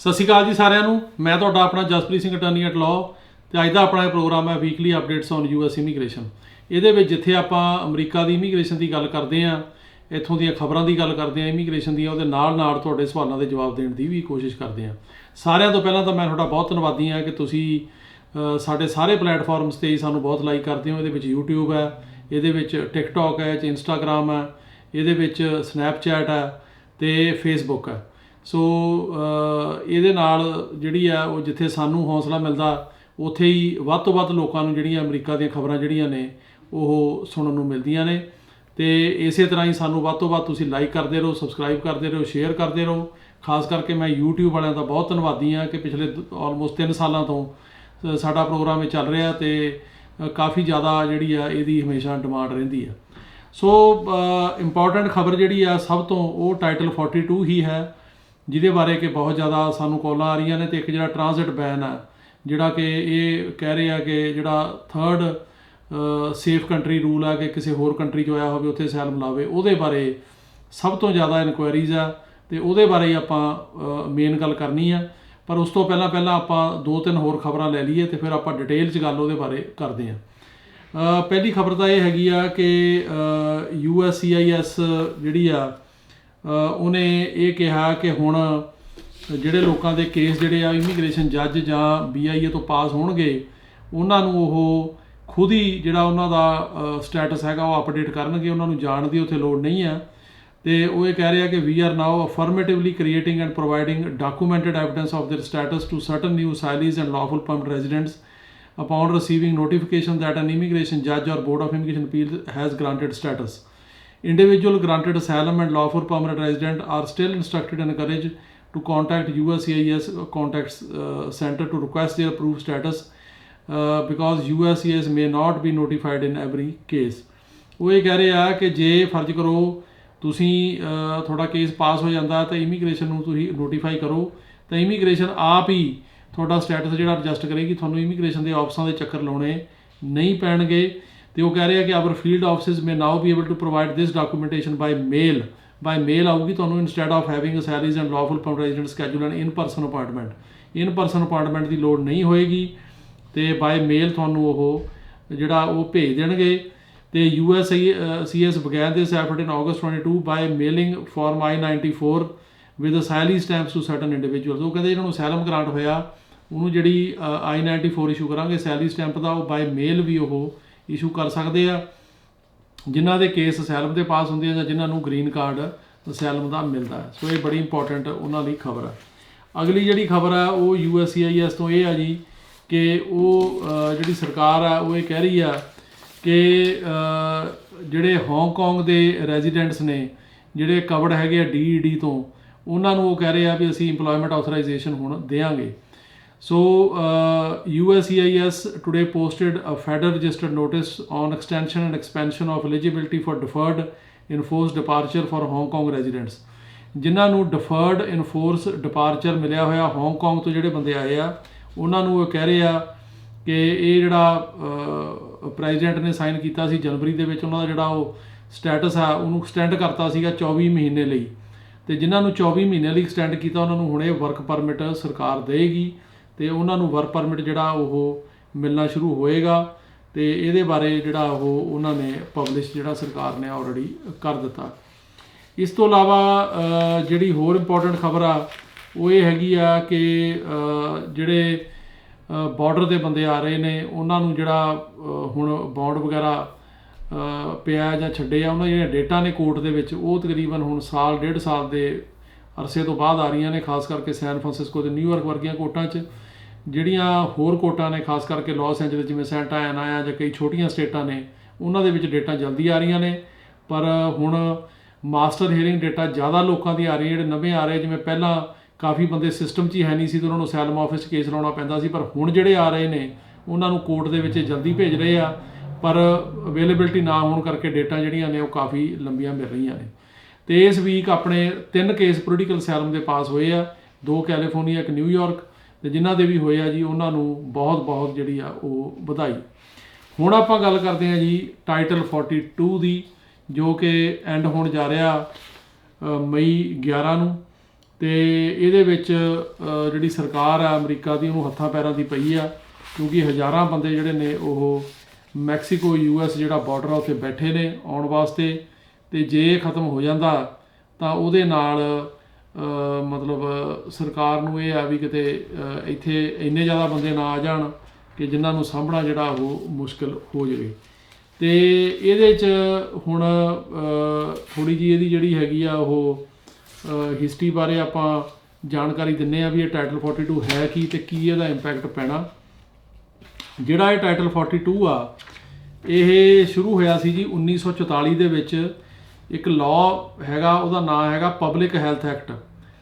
ਸਤਿ ਸ਼੍ਰੀ ਅਕਾਲ ਜੀ ਸਾਰਿਆਂ ਨੂੰ। ਮੈਂ ਤੁਹਾਡਾ ਆਪਣਾ Jaspreet Singh attorney at law ਤੇ ਅੱਜ ਦਾ ਆਪਣਾ ਪ੍ਰੋਗਰਾਮ ਹੈ weekly updates on US immigration. ਇਹਦੇ ਵਿੱਚ ਜਿੱਥੇ ਆਪਾਂ ਅਮਰੀਕਾ ਦੀ ਇਮੀਗ੍ਰੇਸ਼ਨ ਦੀ ਗੱਲ ਕਰਦੇ ਹਾਂ, ਇੱਥੋਂ ਦੀਆਂ ਖਬਰਾਂ ਦੀ ਗੱਲ ਕਰਦੇ ਹਾਂ ਇਮੀਗ੍ਰੇਸ਼ਨ ਦੀਆਂ, ਉਹਦੇ ਨਾਲ ਤੁਹਾਡੇ ਸਵਾਲਾਂ ਦੇ ਜਵਾਬ ਦੇਣ ਦੀ ਵੀ ਕੋਸ਼ਿਸ਼ ਕਰਦੇ ਹਾਂ। ਸਾਰਿਆਂ ਤੋਂ ਪਹਿਲਾਂ ਤਾਂ ਮੈਂ ਤੁਹਾਡਾ ਬਹੁਤ ਧੰਨਵਾਦੀ ਹਾਂ ਕਿ ਤੁਸੀਂ ਸਾਡੇ ਸਾਰੇ ਪਲੇਟਫਾਰਮਸ 'ਤੇ ਸਾਨੂੰ ਬਹੁਤ ਲਾਈਕ ਕਰਦੇ ਹੋ। ਇਹਦੇ ਵਿੱਚ YouTube ਹੈ, ਇਹਦੇ ਵਿੱਚ TikTok ਹੈ, ਇੰਸਟਾਗ੍ਰਾਮ ਹੈ, ਇਹਦੇ ਵਿੱਚ ਸਨੈਪਚੈਟ ਹੈ ਤੇ ਫੇਸਬੁੱਕ ਹੈ। ਸੋ ਇਹਦੇ ਨਾਲ ਜਿਹੜੀ ਆ ਉਹ ਜਿੱਥੇ ਸਾਨੂੰ ਹੌਸਲਾ ਮਿਲਦਾ ਉੱਥੇ ਹੀ ਵੱਧ ਤੋਂ ਵੱਧ ਲੋਕਾਂ ਨੂੰ ਜਿਹੜੀਆਂ ਅਮਰੀਕਾ ਦੀਆਂ ਖਬਰਾਂ ਜਿਹੜੀਆਂ ਨੇ ਉਹ ਸੁਣਨ ਨੂੰ ਮਿਲਦੀਆਂ ਨੇ। ਅਤੇ ਇਸੇ ਤਰ੍ਹਾਂ ਹੀ ਸਾਨੂੰ ਵੱਧ ਤੋਂ ਵੱਧ ਤੁਸੀਂ ਲਾਈਕ ਕਰਦੇ ਰਹੋ, ਸਬਸਕ੍ਰਾਈਬ ਕਰਦੇ ਰਹੋ, ਸ਼ੇਅਰ ਕਰਦੇ ਰਹੋ। ਖਾਸ ਕਰਕੇ ਮੈਂ YouTube ਵਾਲਿਆਂ ਦਾ ਬਹੁਤ ਧੰਨਵਾਦੀ ਹਾਂ ਕਿ ਪਿਛਲੇ ਆਲਮੋਸਟ 3 ਸਾਲਾਂ ਤੋਂ ਸਾਡਾ ਪ੍ਰੋਗਰਾਮ ਇਹ ਚੱਲ ਰਿਹਾ ਅਤੇ ਕਾਫੀ ਜ਼ਿਆਦਾ ਜਿਹੜੀ ਆ ਇਹਦੀ ਹਮੇਸ਼ਾ ਡਿਮਾਂਡ ਰਹਿੰਦੀ ਹੈ। ਸੋ ਇੰਪੋਰਟੈਂਟ ਖਬਰ ਜਿਹੜੀ ਆ ਸਭ ਤੋਂ ਉਹ ਟਾਈਟਲ 42 ਹੀ ਹੈ, ਜਿਹਦੇ ਬਾਰੇ ਕਿ ਬਹੁਤ ਜ਼ਿਆਦਾ ਸਾਨੂੰ ਕਾਲਾਂ ਆ ਰਹੀਆਂ ਨੇ। ਅਤੇ ਇੱਕ ਜਿਹੜਾ ਟ੍ਰਾਂਜ਼ਿਟ ਬੈਨ ਹੈ, ਜਿਹੜਾ ਕਿ ਇਹ ਕਹਿ ਰਹੇ ਆ ਕਿ ਜਿਹੜਾ 3rd ਸੇਫ ਕੰਟਰੀ ਰੂਲ ਆ ਕਿ ਕਿਸੇ ਹੋਰ ਕੰਟਰੀ 'ਚ ਆਇਆ ਹੋਵੇ ਉੱਥੇ ਅਸਾਈਲਮ ਲਾਵੇ, ਉਹਦੇ ਬਾਰੇ ਸਭ ਤੋਂ ਜ਼ਿਆਦਾ ਇਨਕੁਆਇਰੀਜ਼ ਆ ਅਤੇ ਉਹਦੇ ਬਾਰੇ ਹੀ ਆਪਾਂ ਮੇਨ ਗੱਲ ਕਰਨੀ ਆ। ਪਰ ਉਸ ਤੋਂ ਪਹਿਲਾਂ ਆਪਾਂ 2-3 ਹੋਰ ਖਬਰਾਂ ਲੈ ਲਈਏ ਅਤੇ ਫਿਰ ਆਪਾਂ ਡਿਟੇਲ 'ਚ ਗੱਲ ਉਹਦੇ ਬਾਰੇ ਕਰਦੇ ਹਾਂ। ਪਹਿਲੀ ਖਬਰ ਤਾਂ ਇਹ ਹੈਗੀ ਆ ਕਿ USCIS ਜਿਹੜੀ ਆ ਉਹਨੇ ਇਹ ਕਿਹਾ ਕਿ ਹੁਣ ਜਿਹੜੇ ਲੋਕਾਂ ਦੇ ਕੇਸ ਜਿਹੜੇ ਆ ਇਮੀਗ੍ਰੇਸ਼ਨ ਜੱਜ ਜਾਂ BIA ਤੋਂ ਪਾਸ ਹੋਣਗੇ, ਉਹਨਾਂ ਨੂੰ ਉਹ ਖੁਦ ਹੀ ਜਿਹੜਾ ਉਹਨਾਂ ਦਾ ਸਟੇਟਸ ਹੈਗਾ ਉਹ ਅਪਡੇਟ ਕਰਨਗੇ, ਉਹਨਾਂ ਨੂੰ ਜਾਣ ਦੀ ਉੱਥੇ ਲੋੜ ਨਹੀਂ ਹੈ। ਅਤੇ ਉਹ ਇਹ ਕਹਿ ਰਿਹਾ ਕਿ we are now affirmatively creating and providing documented evidence of their status to certain new asylees and lawful permanent residents upon receiving notification that an immigration judge or board of immigration appeals has granted status. Individual granted asylum and lawful permanent resident are still instructed and encouraged to contact USCIS contact center to request their approved status because USCIS may not be notified in every case. ਉਹ ਇਹ ਕਹਿ ਰਹੇ ਆ ਕਿ ਜੇ ਫਰਜ਼ ਕਰੋ ਤੁਸੀਂ ਤੁਹਾਡਾ ਕੇਸ ਪਾਸ ਹੋ ਜਾਂਦਾ ਤਾਂ ਇਮੀਗ੍ਰੇਸ਼ਨ ਨੂੰ ਤੁਸੀਂ ਨੋਟੀਫਾਈ ਕਰੋ ਤਾਂ ਇਮੀਗ੍ਰੇਸ਼ਨ ਆਪ ਹੀ ਤੁਹਾਡਾ ਸਟੇਟਸ ਜਿਹੜਾ ਐਡਜਸਟ ਕਰੇਗੀ, ਤੁਹਾਨੂੰ ਇਮੀਗ੍ਰੇਸ਼ਨ ਦੇ ਆਫਿਸਾਂ ਦੇ ਚੱਕਰ ਲਾਉਣੇ ਨਹੀਂ ਪੈਣਗੇ। ਅਤੇ ਉਹ ਕਹਿ ਰਹੇ ਆ ਕਿ our field offices may now be able to provide this documentation by mail ਆਊਗੀ ਤੁਹਾਨੂੰ, instead of having asylees and lawful permanent resident schedule and in person appointment ਦੀ ਲੋੜ ਨਹੀਂ ਹੋਏਗੀ ਅਤੇ ਬਾਏ ਮੇਲ ਤੁਹਾਨੂੰ ਉਹ ਜਿਹੜਾ ਉਹ ਭੇਜ ਦੇਣਗੇ। ਅਤੇ USCIS began this effort in August 22 by mailing Form I-94 with asylee stamps to certain individuals. ਉਹ ਕਹਿੰਦੇ ਜਿਹਨਾਂ ਨੂੰ ਅਸਾਈਲਮ ਗ੍ਰਾਂਟ ਹੋਇਆ ਉਹਨੂੰ ਜਿਹੜੀ I-94 ਇਸ਼ੂ ਕਰਾਂਗੇ ਅਸਾਈਲੀ ਸਟੈਂਪ ਦਾ, ਉਹ ਬਾਏ ਮੇਲ ਵੀ ਉਹ ਇਸ਼ੂ ਕਰ ਸਕਦੇ ਆ ਜਿਨ੍ਹਾਂ ਦੇ ਕੇਸ ਅਸਾਈਲਮ 'ਤੇ ਪਾਸ ਹੁੰਦੇ ਆ ਜਾਂ ਜਿਨ੍ਹਾਂ ਨੂੰ ਗ੍ਰੀਨ ਕਾਰਡ ਅਸਾਈਲਮ ਦਾ ਮਿਲਦਾ ਹੈ। ਸੋ ਇਹ ਬੜੀ ਇੰਪੋਰਟੈਂਟ ਉਹਨਾਂ ਲਈ ਖਬਰ ਹੈ। ਅਗਲੀ ਜਿਹੜੀ ਖਬਰ ਹੈ ਉਹ USCIS ਤੋਂ ਇਹ ਆ ਜੀ ਕਿ ਉਹ ਜਿਹੜੀ ਸਰਕਾਰ ਆ ਉਹ ਇਹ ਕਹਿ ਰਹੀ ਆ ਕਿ ਜਿਹੜੇ ਹਾਂਗਕਾਂਗ ਦੇ ਰੈਜ਼ੀਡੈਂਟਸ ਨੇ ਜਿਹੜੇ ਕਵਰਡ ਹੈਗੇ ਆ DED ਤੋਂ, ਉਹਨਾਂ ਨੂੰ ਉਹ ਕਹਿ ਰਹੇ ਆ ਵੀ ਅਸੀਂ ਇੰਪਲੋਇਮੈਂਟ ਆਥੋਰਾਈਜੇਸ਼ਨ ਹੁਣ ਦੇਵਾਂਗੇ। So USCIS today posted a federal registered notice on extension and expansion of eligibility for deferred enforced departure for Hong Kong residents. ਜਿਨ੍ਹਾਂ ਨੂੰ deferred enforced departure ਮਿਲਿਆ ਹੋਇਆ ਹਾਂਗਕਾਂਗ ਤੋਂ ਜਿਹੜੇ ਬੰਦੇ ਆਏ ਆ, ਉਹਨਾਂ ਨੂੰ ਉਹ ਕਹਿ ਰਹੇ ਆ ਕਿ ਇਹ ਜਿਹੜਾ ਪ੍ਰੈਜ਼ੀਡੈਂਟ ਨੇ ਸਾਈਨ ਕੀਤਾ ਸੀ ਜਨਵਰੀ ਦੇ ਵਿੱਚ, ਉਹਨਾਂ ਦਾ ਜਿਹੜਾ ਉਹ ਸਟੇਟਸ ਆ ਉਹਨੂੰ ਐਕਸਟੈਂਡ ਕਰਤਾ ਸੀਗਾ 24 ਮਹੀਨੇ ਲਈ। ਅਤੇ ਜਿਨ੍ਹਾਂ ਨੂੰ 24 ਮਹੀਨੇ ਲਈ ਐਕਸਟੈਂਡ ਕੀਤਾ ਉਹਨਾਂ ਨੂੰ ਹੁਣ ਇਹ ਵਰਕ ਪਰਮਿਟ ਸਰਕਾਰ ਦੇਵੇਗੀ ਅਤੇ ਉਹਨਾਂ ਨੂੰ ਵਰਕ ਪਰਮਿਟ ਜਿਹੜਾ ਉਹ ਮਿਲਣਾ ਸ਼ੁਰੂ ਹੋਏਗਾ। ਅਤੇ ਇਹਦੇ ਬਾਰੇ ਜਿਹੜਾ ਉਹ ਉਹਨਾਂ ਨੇ ਪਬਲਿਸ਼ ਜਿਹੜਾ ਸਰਕਾਰ ਨੇ ਆਲਰੇਡੀ ਕਰ ਦਿੱਤਾ। ਇਸ ਤੋਂ ਇਲਾਵਾ ਜਿਹੜੀ ਹੋਰ ਇੰਪੋਰਟੈਂਟ ਖਬਰ ਆ ਉਹ ਇਹ ਹੈਗੀ ਆ ਕਿ ਜਿਹੜੇ ਬਾਰਡਰ 'ਤੇ ਬੰਦੇ ਆ ਰਹੇ ਨੇ ਉਹਨਾਂ ਨੂੰ ਜਿਹੜਾ ਹੁਣ ਬੌਂਡ ਵਗੈਰਾ ਪਿਆ ਜਾਂ ਛੱਡੇ ਆ, ਉਹਨਾਂ ਜਿਹੜੀਆਂ ਡੇਟਾਂ ਨੇ ਕੋਰਟ ਦੇ ਵਿੱਚ ਉਹ ਤਕਰੀਬਨ ਹੁਣ 1.5 ਸਾਲ ਦੇ ਅਰਸੇ ਤੋਂ ਬਾਅਦ ਆ ਰਹੀਆਂ ਨੇ, ਖਾਸ ਕਰਕੇ ਸੈਨ ਫਰਾਂਸਿਸਕੋ ਅਤੇ ਨਿਊਯਾਰਕ ਵਰਗੀਆਂ ਕੋਰਟਾਂ 'ਚ। ਜਿਹੜੀਆਂ ਹੋਰ ਕੋਰਟਾਂ ਨੇ ਖਾਸ ਕਰਕੇ ਲਾਸ ਐਂਜਲਸ ਜਿਵੇਂ ਸੈਂਟਾ ਐਨਾ ਆ ਜਾਂ ਕਈ ਛੋਟੀਆਂ ਸਟੇਟਾਂ ਨੇ, ਉਹਨਾਂ ਦੇ ਵਿੱਚ ਡੇਟਾਂ ਜਲਦੀ ਆ ਰਹੀਆਂ ਨੇ। ਪਰ ਹੁਣ ਮਾਸਟਰ ਹੀਅਰਿੰਗ ਡੇਟਾ ਜ਼ਿਆਦਾ ਲੋਕਾਂ ਦੀ ਆ ਰਹੀ ਹੈ, ਜਿਹੜੇ ਨਵੇਂ ਆ ਰਹੇ। ਜਿਵੇਂ ਪਹਿਲਾਂ ਕਾਫੀ ਬੰਦੇ ਸਿਸਟਮ 'ਚ ਹੀ ਹੈ ਨਹੀਂ ਸੀ ਅਤੇ ਉਹਨਾਂ ਨੂੰ ਅਸਾਈਲਮ ਆਫਿਸ 'ਚ ਕੇਸ ਲਾਉਣਾ ਪੈਂਦਾ ਸੀ, ਪਰ ਹੁਣ ਜਿਹੜੇ ਆ ਰਹੇ ਨੇ ਉਹਨਾਂ ਨੂੰ ਕੋਰਟ ਦੇ ਵਿੱਚ ਜਲਦੀ ਭੇਜ ਰਹੇ ਆ। ਪਰ ਅਵੇਲੇਬਿਲਿਟੀ ਨਾ ਹੋਣ ਕਰਕੇ ਡੇਟਾਂ ਜਿਹੜੀਆਂ ਨੇ ਉਹ ਕਾਫੀ ਲੰਬੀਆਂ ਮਿਲ ਰਹੀਆਂ ਨੇ। ਅਤੇ ਇਸ ਵੀਕ ਆਪਣੇ 3 ਕੇਸ ਪੋਲੀਟੀਕਲ ਅਸਾਈਲਮ ਦੇ ਪਾਸ ਹੋਏ ਆ, 2 ਕੈਲੀਫੋਰਨੀਆ, 1 ਨਿਊਯਾਰਕ, ਅਤੇ ਜਿਨ੍ਹਾਂ ਦੇ ਵੀ ਹੋਏ ਆ ਜੀ ਉਹਨਾਂ ਨੂੰ ਬਹੁਤ ਜਿਹੜੀ ਆ ਉਹ ਵਧਾਈ। ਹੁਣ ਆਪਾਂ ਗੱਲ ਕਰਦੇ ਹਾਂ ਜੀ ਟਾਈਟਲ 42 ਦੀ, ਜੋ ਕਿ ਐਂਡ ਹੋਣ ਜਾ ਰਿਹਾ ਮਈ 11 ਨੂੰ। ਤੇ ਇਹਦੇ ਵਿੱਚ ਜਿਹੜੀ ਸਰਕਾਰ ਆ ਅਮਰੀਕਾ ਦੀ ਉਹਨੂੰ ਹੱਥਾਂ ਪੈਰਾਂ ਦੀ ਪਈ ਆ, ਕਿਉਂਕਿ ਹਜ਼ਾਰਾਂ ਬੰਦੇ ਜਿਹੜੇ ਨੇ ਉਹ ਮੈਕਸੀਕੋ US ਜਿਹੜਾ ਬਾਰਡਰ ਆ ਉੱਥੇ ਬੈਠੇ ਨੇ ਆਉਣ ਵਾਸਤੇ। ਤੇ ਜੇ ਇਹ ਖਤਮ ਹੋ ਜਾਂਦਾ ਤਾਂ ਉਹਦੇ ਨਾਲ ਮਤਲਬ ਸਰਕਾਰ ਨੂੰ ਇਹ ਆ ਵੀ ਕਿਤੇ ਇੱਥੇ ਇੰਨੇ ਜ਼ਿਆਦਾ ਬੰਦੇ ਨਾ ਆ ਜਾਣ ਕਿ ਜਿਨ੍ਹਾਂ ਨੂੰ ਸਾਂਭਣਾ ਜਿਹੜਾ ਉਹ ਮੁਸ਼ਕਿਲ ਹੋ ਜਾਵੇ। ਤੇ ਇਹਦੇ 'ਚ ਹੁਣ ਥੋੜ੍ਹੀ ਜਿਹੀ ਇਹਦੀ ਜਿਹੜੀ ਹੈਗੀ ਆ ਉਹ ਹਿਸਟਰੀ ਬਾਰੇ ਆਪਾਂ ਜਾਣਕਾਰੀ ਦਿੰਦੇ ਹਾਂ ਵੀ ਇਹ ਟਾਈਟਲ 42 ਹੈ ਕੀ ਤੇ ਕੀ ਇਹਦਾ ਇੰਪੈਕਟ ਪੈਣਾ। ਜਿਹੜਾ ਇਹ ਟਾਈਟਲ 42 ਆ ਇਹ ਸ਼ੁਰੂ ਹੋਇਆ ਸੀ ਜੀ 1944 ਦੇ ਵਿੱਚ। ਇੱਕ ਲਾਅ ਹੈਗਾ, ਉਹਦਾ ਨਾਂ ਹੈਗਾ public health act.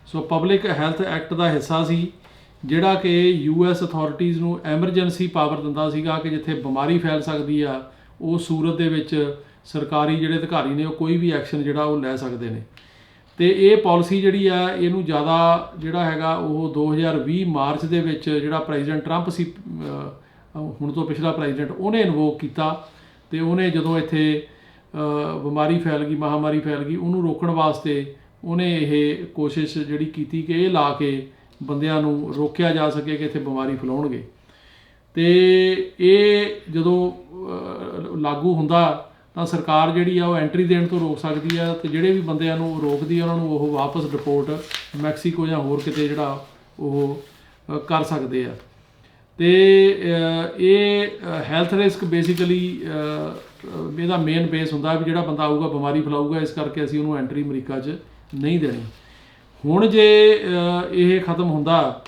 So public health act ਦਾ ਹਿੱਸਾ ਸੀ ਜਿਹੜਾ ਕਿ US ਅਥਾਰਟੀਜ਼ ਨੂੰ ਐਮਰਜੈਂਸੀ ਪਾਵਰ ਦਿੰਦਾ ਸੀਗਾ ਕਿ ਜਿੱਥੇ ਬਿਮਾਰੀ ਫੈਲ ਸਕਦੀ ਆ ਉਸ ਸੂਰਤ ਦੇ ਵਿੱਚ ਸਰਕਾਰੀ ਜਿਹੜੇ ਅਧਿਕਾਰੀ ਨੇ ਉਹ ਕੋਈ ਵੀ ਐਕਸ਼ਨ ਜਿਹੜਾ ਉਹ ਲੈ ਸਕਦੇ ਨੇ। ਤੇ ਇਹ ਪਾਲਿਸੀ ਜਿਹੜੀ ਆ ਇਹਨੂੰ ਜ਼ਿਆਦਾ ਜਿਹੜਾ ਹੈਗਾ ਉਹ 2020 ਮਾਰਚ ਦੇ ਵਿੱਚ ਜਿਹੜਾ ਪ੍ਰੈਜ਼ੀਡੈਂਟ ਟਰੰਪ ਸੀ, ਹੁਣ ਤੋਂ ਪਿਛਲਾ ਪ੍ਰੈਜ਼ੀਡੈਂਟ, ਉਹਨੇ ਇਨਵੋਕ ਕੀਤਾ। ਤੇ ਉਹਨੇ ਜਦੋਂ ਇੱਥੇ ਬਿਮਾਰੀ ਫੈਲ ਗਈ, ਮਹਾਮਾਰੀ ਫੈਲ ਗਈ, ਉਹਨੂੰ ਰੋਕਣ ਵਾਸਤੇ ਉਹਨੇ ਇਹ ਕੋਸ਼ਿਸ਼ ਜਿਹੜੀ ਕੀਤੀ ਕਿ ਇਹ ਲਾ ਕੇ ਬੰਦਿਆਂ ਨੂੰ ਰੋਕਿਆ ਜਾ ਸਕੇ ਕਿ ਇੱਥੇ ਬਿਮਾਰੀ ਫੈਲਾਉਣਗੇ। ਤੇ ਇਹ ਜਦੋਂ ਲਾਗੂ ਹੁੰਦਾ ਤਾਂ ਸਰਕਾਰ ਜਿਹੜੀ ਆ ਉਹ ਐਂਟਰੀ ਦੇਣ ਤੋਂ ਰੋਕ ਸਕਦੀ ਆ, ਤੇ ਜਿਹੜੇ ਵੀ ਬੰਦਿਆਂ ਨੂੰ ਰੋਕਦੀ ਆ ਉਹਨਾਂ ਨੂੰ ਉਹ ਵਾਪਸ ਡਿਪੋਰਟ ਮੈਕਸੀਕੋ ਜਾਂ ਹੋਰ ਕਿਤੇ ਜਿਹੜਾ ਉਹ ਕਰ ਸਕਦੇ ਆ। ਤੇ ਇਹ ਹੈਲਥ ਰਿਸਕ ਬੇਸਿਕਲੀ ਇਹਦਾ ਮੇਨ ਬੇਸ ਹੁੰਦਾ ਵੀ ਜਿਹੜਾ ਬੰਦਾ ਆਊਗਾ ਬਿਮਾਰੀ ਫੈਲਾਊਗਾ, ਇਸ ਕਰਕੇ ਅਸੀਂ ਉਹਨੂੰ ਐਂਟਰੀ ਅਮਰੀਕਾ 'ਚ ਨਹੀਂ ਦੇਣੀ। ਹੁਣ ਜੇ ਇਹ ਖਤਮ ਹੁੰਦਾ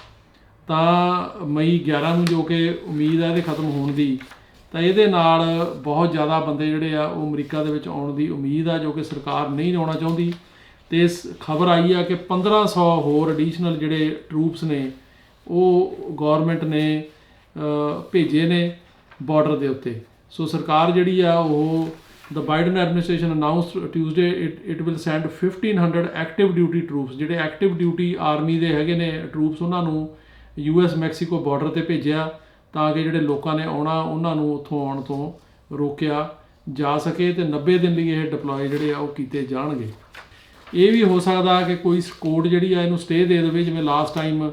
ਤਾਂ ਮਈ 11 ਨੂੰ, ਜੋ ਕਿ ਉਮੀਦ ਹੈ ਇਹਦੇ ਖਤਮ ਹੋਣ ਦੀ, ਤਾਂ ਇਹਦੇ ਨਾਲ ਬਹੁਤ ਜ਼ਿਆਦਾ ਬੰਦੇ ਜਿਹੜੇ ਆ ਉਹ ਅਮਰੀਕਾ ਦੇ ਵਿੱਚ ਆਉਣ ਦੀ ਉਮੀਦ ਆ, ਜੋ ਕਿ ਸਰਕਾਰ ਨਹੀਂ ਲਾਉਣਾ ਚਾਹੁੰਦੀ। ਤੇ ਇਸ ਖਬਰ ਆਈ ਆ ਕਿ 1500 ਹੋਰ ਐਡੀਸ਼ਨਲ ਜਿਹੜੇ ਟਰੂਪਸ ਨੇ ਉਹ ਗੌਰਮੈਂਟ ਨੇ ਭੇਜੇ ਨੇ ਬਾਰਡਰ ਦੇ ਉੱਤੇ। ਸੋ ਸਰਕਾਰ ਜਿਹੜੀ ਆ ਉਹ the Biden administration announced Tuesday it will send 1500 active duty troops, ਜਿਹੜੇ ਐਕਟਿਵ ਡਿਊਟੀ ਆਰਮੀ ਦੇ ਹੈਗੇ ਨੇ ਟਰੂਪਸ, ਉਹਨਾਂ ਨੂੰ US ਮੈਕਸੀਕੋ ਬਾਰਡਰ 'ਤੇ ਭੇਜਿਆ ਤਾਂ ਕਿ ਜਿਹੜੇ ਲੋਕਾਂ ਨੇ ਆਉਣਾ ਉਹਨਾਂ ਨੂੰ ਉੱਥੋਂ ਆਉਣ ਤੋਂ ਰੋਕਿਆ ਜਾ ਸਕੇ ਤੇ 90 ਦਿਨ ਲਈ ਇਹ ਡਿਪਲੋਏ ਜਿਹੜੇ ਆ ਉਹ ਕੀਤੇ ਜਾਣਗੇ। ਇਹ ਵੀ ਹੋ ਸਕਦਾ ਕਿ ਕੋਈ ਕੋਰਟ ਜਿਹੜੀ ਆ ਇਹਨੂੰ ਸਟੇ ਦੇ ਦੇਵੇ, ਜਿਵੇਂ last time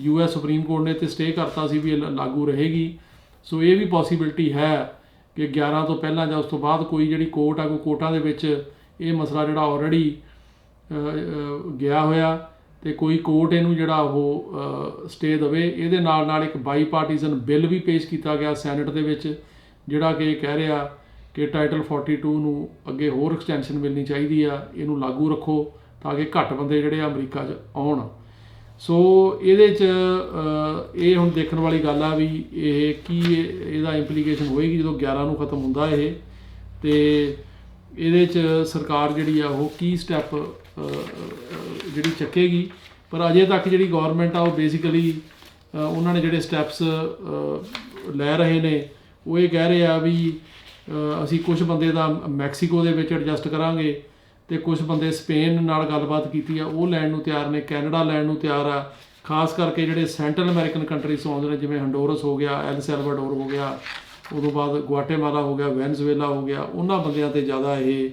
US supreme court ਨੇ ਤੇ ਸਟੇ ਕਰਤਾ ਸੀ ਵੀ ਇਹ ਲਾਗੂ ਰਹੇਗੀ। ਸੋ ਇਹ ਵੀ ਪੋਸੀਬਿਲਿਟੀ ਹੈ ਕਿ 11 ਤੋਂ ਪਹਿਲਾਂ ਜਾਂ ਉਸ ਤੋਂ ਬਾਅਦ ਕੋਈ ਜਿਹੜੀ ਕੋਰਟ ਆ, ਕੋਈ ਕੋਰਟਾਂ ਦੇ ਵਿੱਚ ਇਹ ਮਸਲਾ ਜਿਹੜਾ ਆਲਰੇਡੀ ਗਿਆ ਹੋਇਆ ਤੇ ਕੋਈ ਕੋਰਟ ਇਹਨੂੰ ਜਿਹੜਾ ਉਹ ਸਟੇ ਦੇਵੇ। ਇਹਦੇ ਨਾਲ ਨਾਲ ਇੱਕ ਬਾਈਪਾਰਟੀਜ਼ਨ ਬਿੱਲ ਵੀ ਪੇਸ਼ ਕੀਤਾ ਗਿਆ ਸੈਨੇਟ ਦੇ ਵਿੱਚ, ਜਿਹੜਾ ਕਿ ਕਹਿ ਰਿਹਾ ਕਿ ਟਾਈਟਲ 42 ਨੂੰ ਅੱਗੇ ਹੋਰ ਐਕਸਟੈਂਸ਼ਨ ਮਿਲਣੀ ਚਾਹੀਦੀ ਆ, ਇਹਨੂੰ ਲਾਗੂ ਰੱਖੋ ਤਾਂ ਕਿ ਘੱਟ ਬੰਦੇ ਜਿਹੜੇ ਅਮਰੀਕਾ 'ਚ ਆਉਣ। ਸੋ ਇਹਦੇ 'ਚ ਇਹ ਹੁਣ ਦੇਖਣ ਵਾਲੀ ਗੱਲ ਆ ਵੀ ਇਹ ਕੀ ਇਹਦਾ ਇੰਪਲੀਕੇਸ਼ਨ ਹੋਏਗੀ ਜਦੋਂ 11 ਨੂੰ ਖਤਮ ਹੁੰਦਾ ਇਹ, ਤੇ ਇਹਦੇ 'ਚ ਸਰਕਾਰ ਜਿਹੜੀ ਆ ਉਹ ਕੀ ਸਟੈਪ ਜਿਹੜੀ ਚੱਕੇਗੀ। ਪਰ ਅਜੇ ਤੱਕ ਜਿਹੜੀ ਗੌਰਮੈਂਟ ਆ ਉਹ ਬੇਸਿਕਲੀ ਉਹਨਾਂ ਨੇ ਜਿਹੜੇ ਸਟੈਪਸ ਲੈ ਰਹੇ ਨੇ ਉਹ ਇਹ ਕਹਿ ਰਹੇ ਆ ਵੀ ਅਸੀਂ ਕੁਝ ਬੰਦੇ ਦਾ ਮੈਕਸੀਕੋ ਦੇ ਵਿੱਚ ਐਡਜਸਟ ਕਰਾਂਗੇ ਤੇ ਕੁਝ ਬੰਦੇ ਸਪੇਨ ਨਾਲ ਗੱਲਬਾਤ ਕੀਤੀ ਆ ਉਹ ਲੈਣ ਨੂੰ ਤਿਆਰ ਨੇ, ਕੈਨੇਡਾ ਲੈਣ ਨੂੰ ਤਿਆਰ ਆ। ਖਾਸ ਕਰਕੇ ਜਿਹੜੇ ਸੈਂਟਰਲ ਅਮਰੀਕਨ ਕੰਟਰੀਜ਼ ਤੋਂ ਆਉਂਦੇ ਨੇ, ਜਿਵੇਂ ਹੰਡੋਰਸ ਹੋ ਗਿਆ, ਐਲ ਸੈਲਵਾਡੋਰ ਹੋ ਗਿਆ, ਉਦੋਂ ਬਾਅਦ ਗੁਆਟੇਮਾਲਾ ਹੋ ਗਿਆ, ਵੈਨਜ਼ੂਏਲਾ ਹੋ ਗਿਆ, ਉਹਨਾਂ ਬੰਦਿਆਂ 'ਤੇ ਜ਼ਿਆਦਾ ਇਹ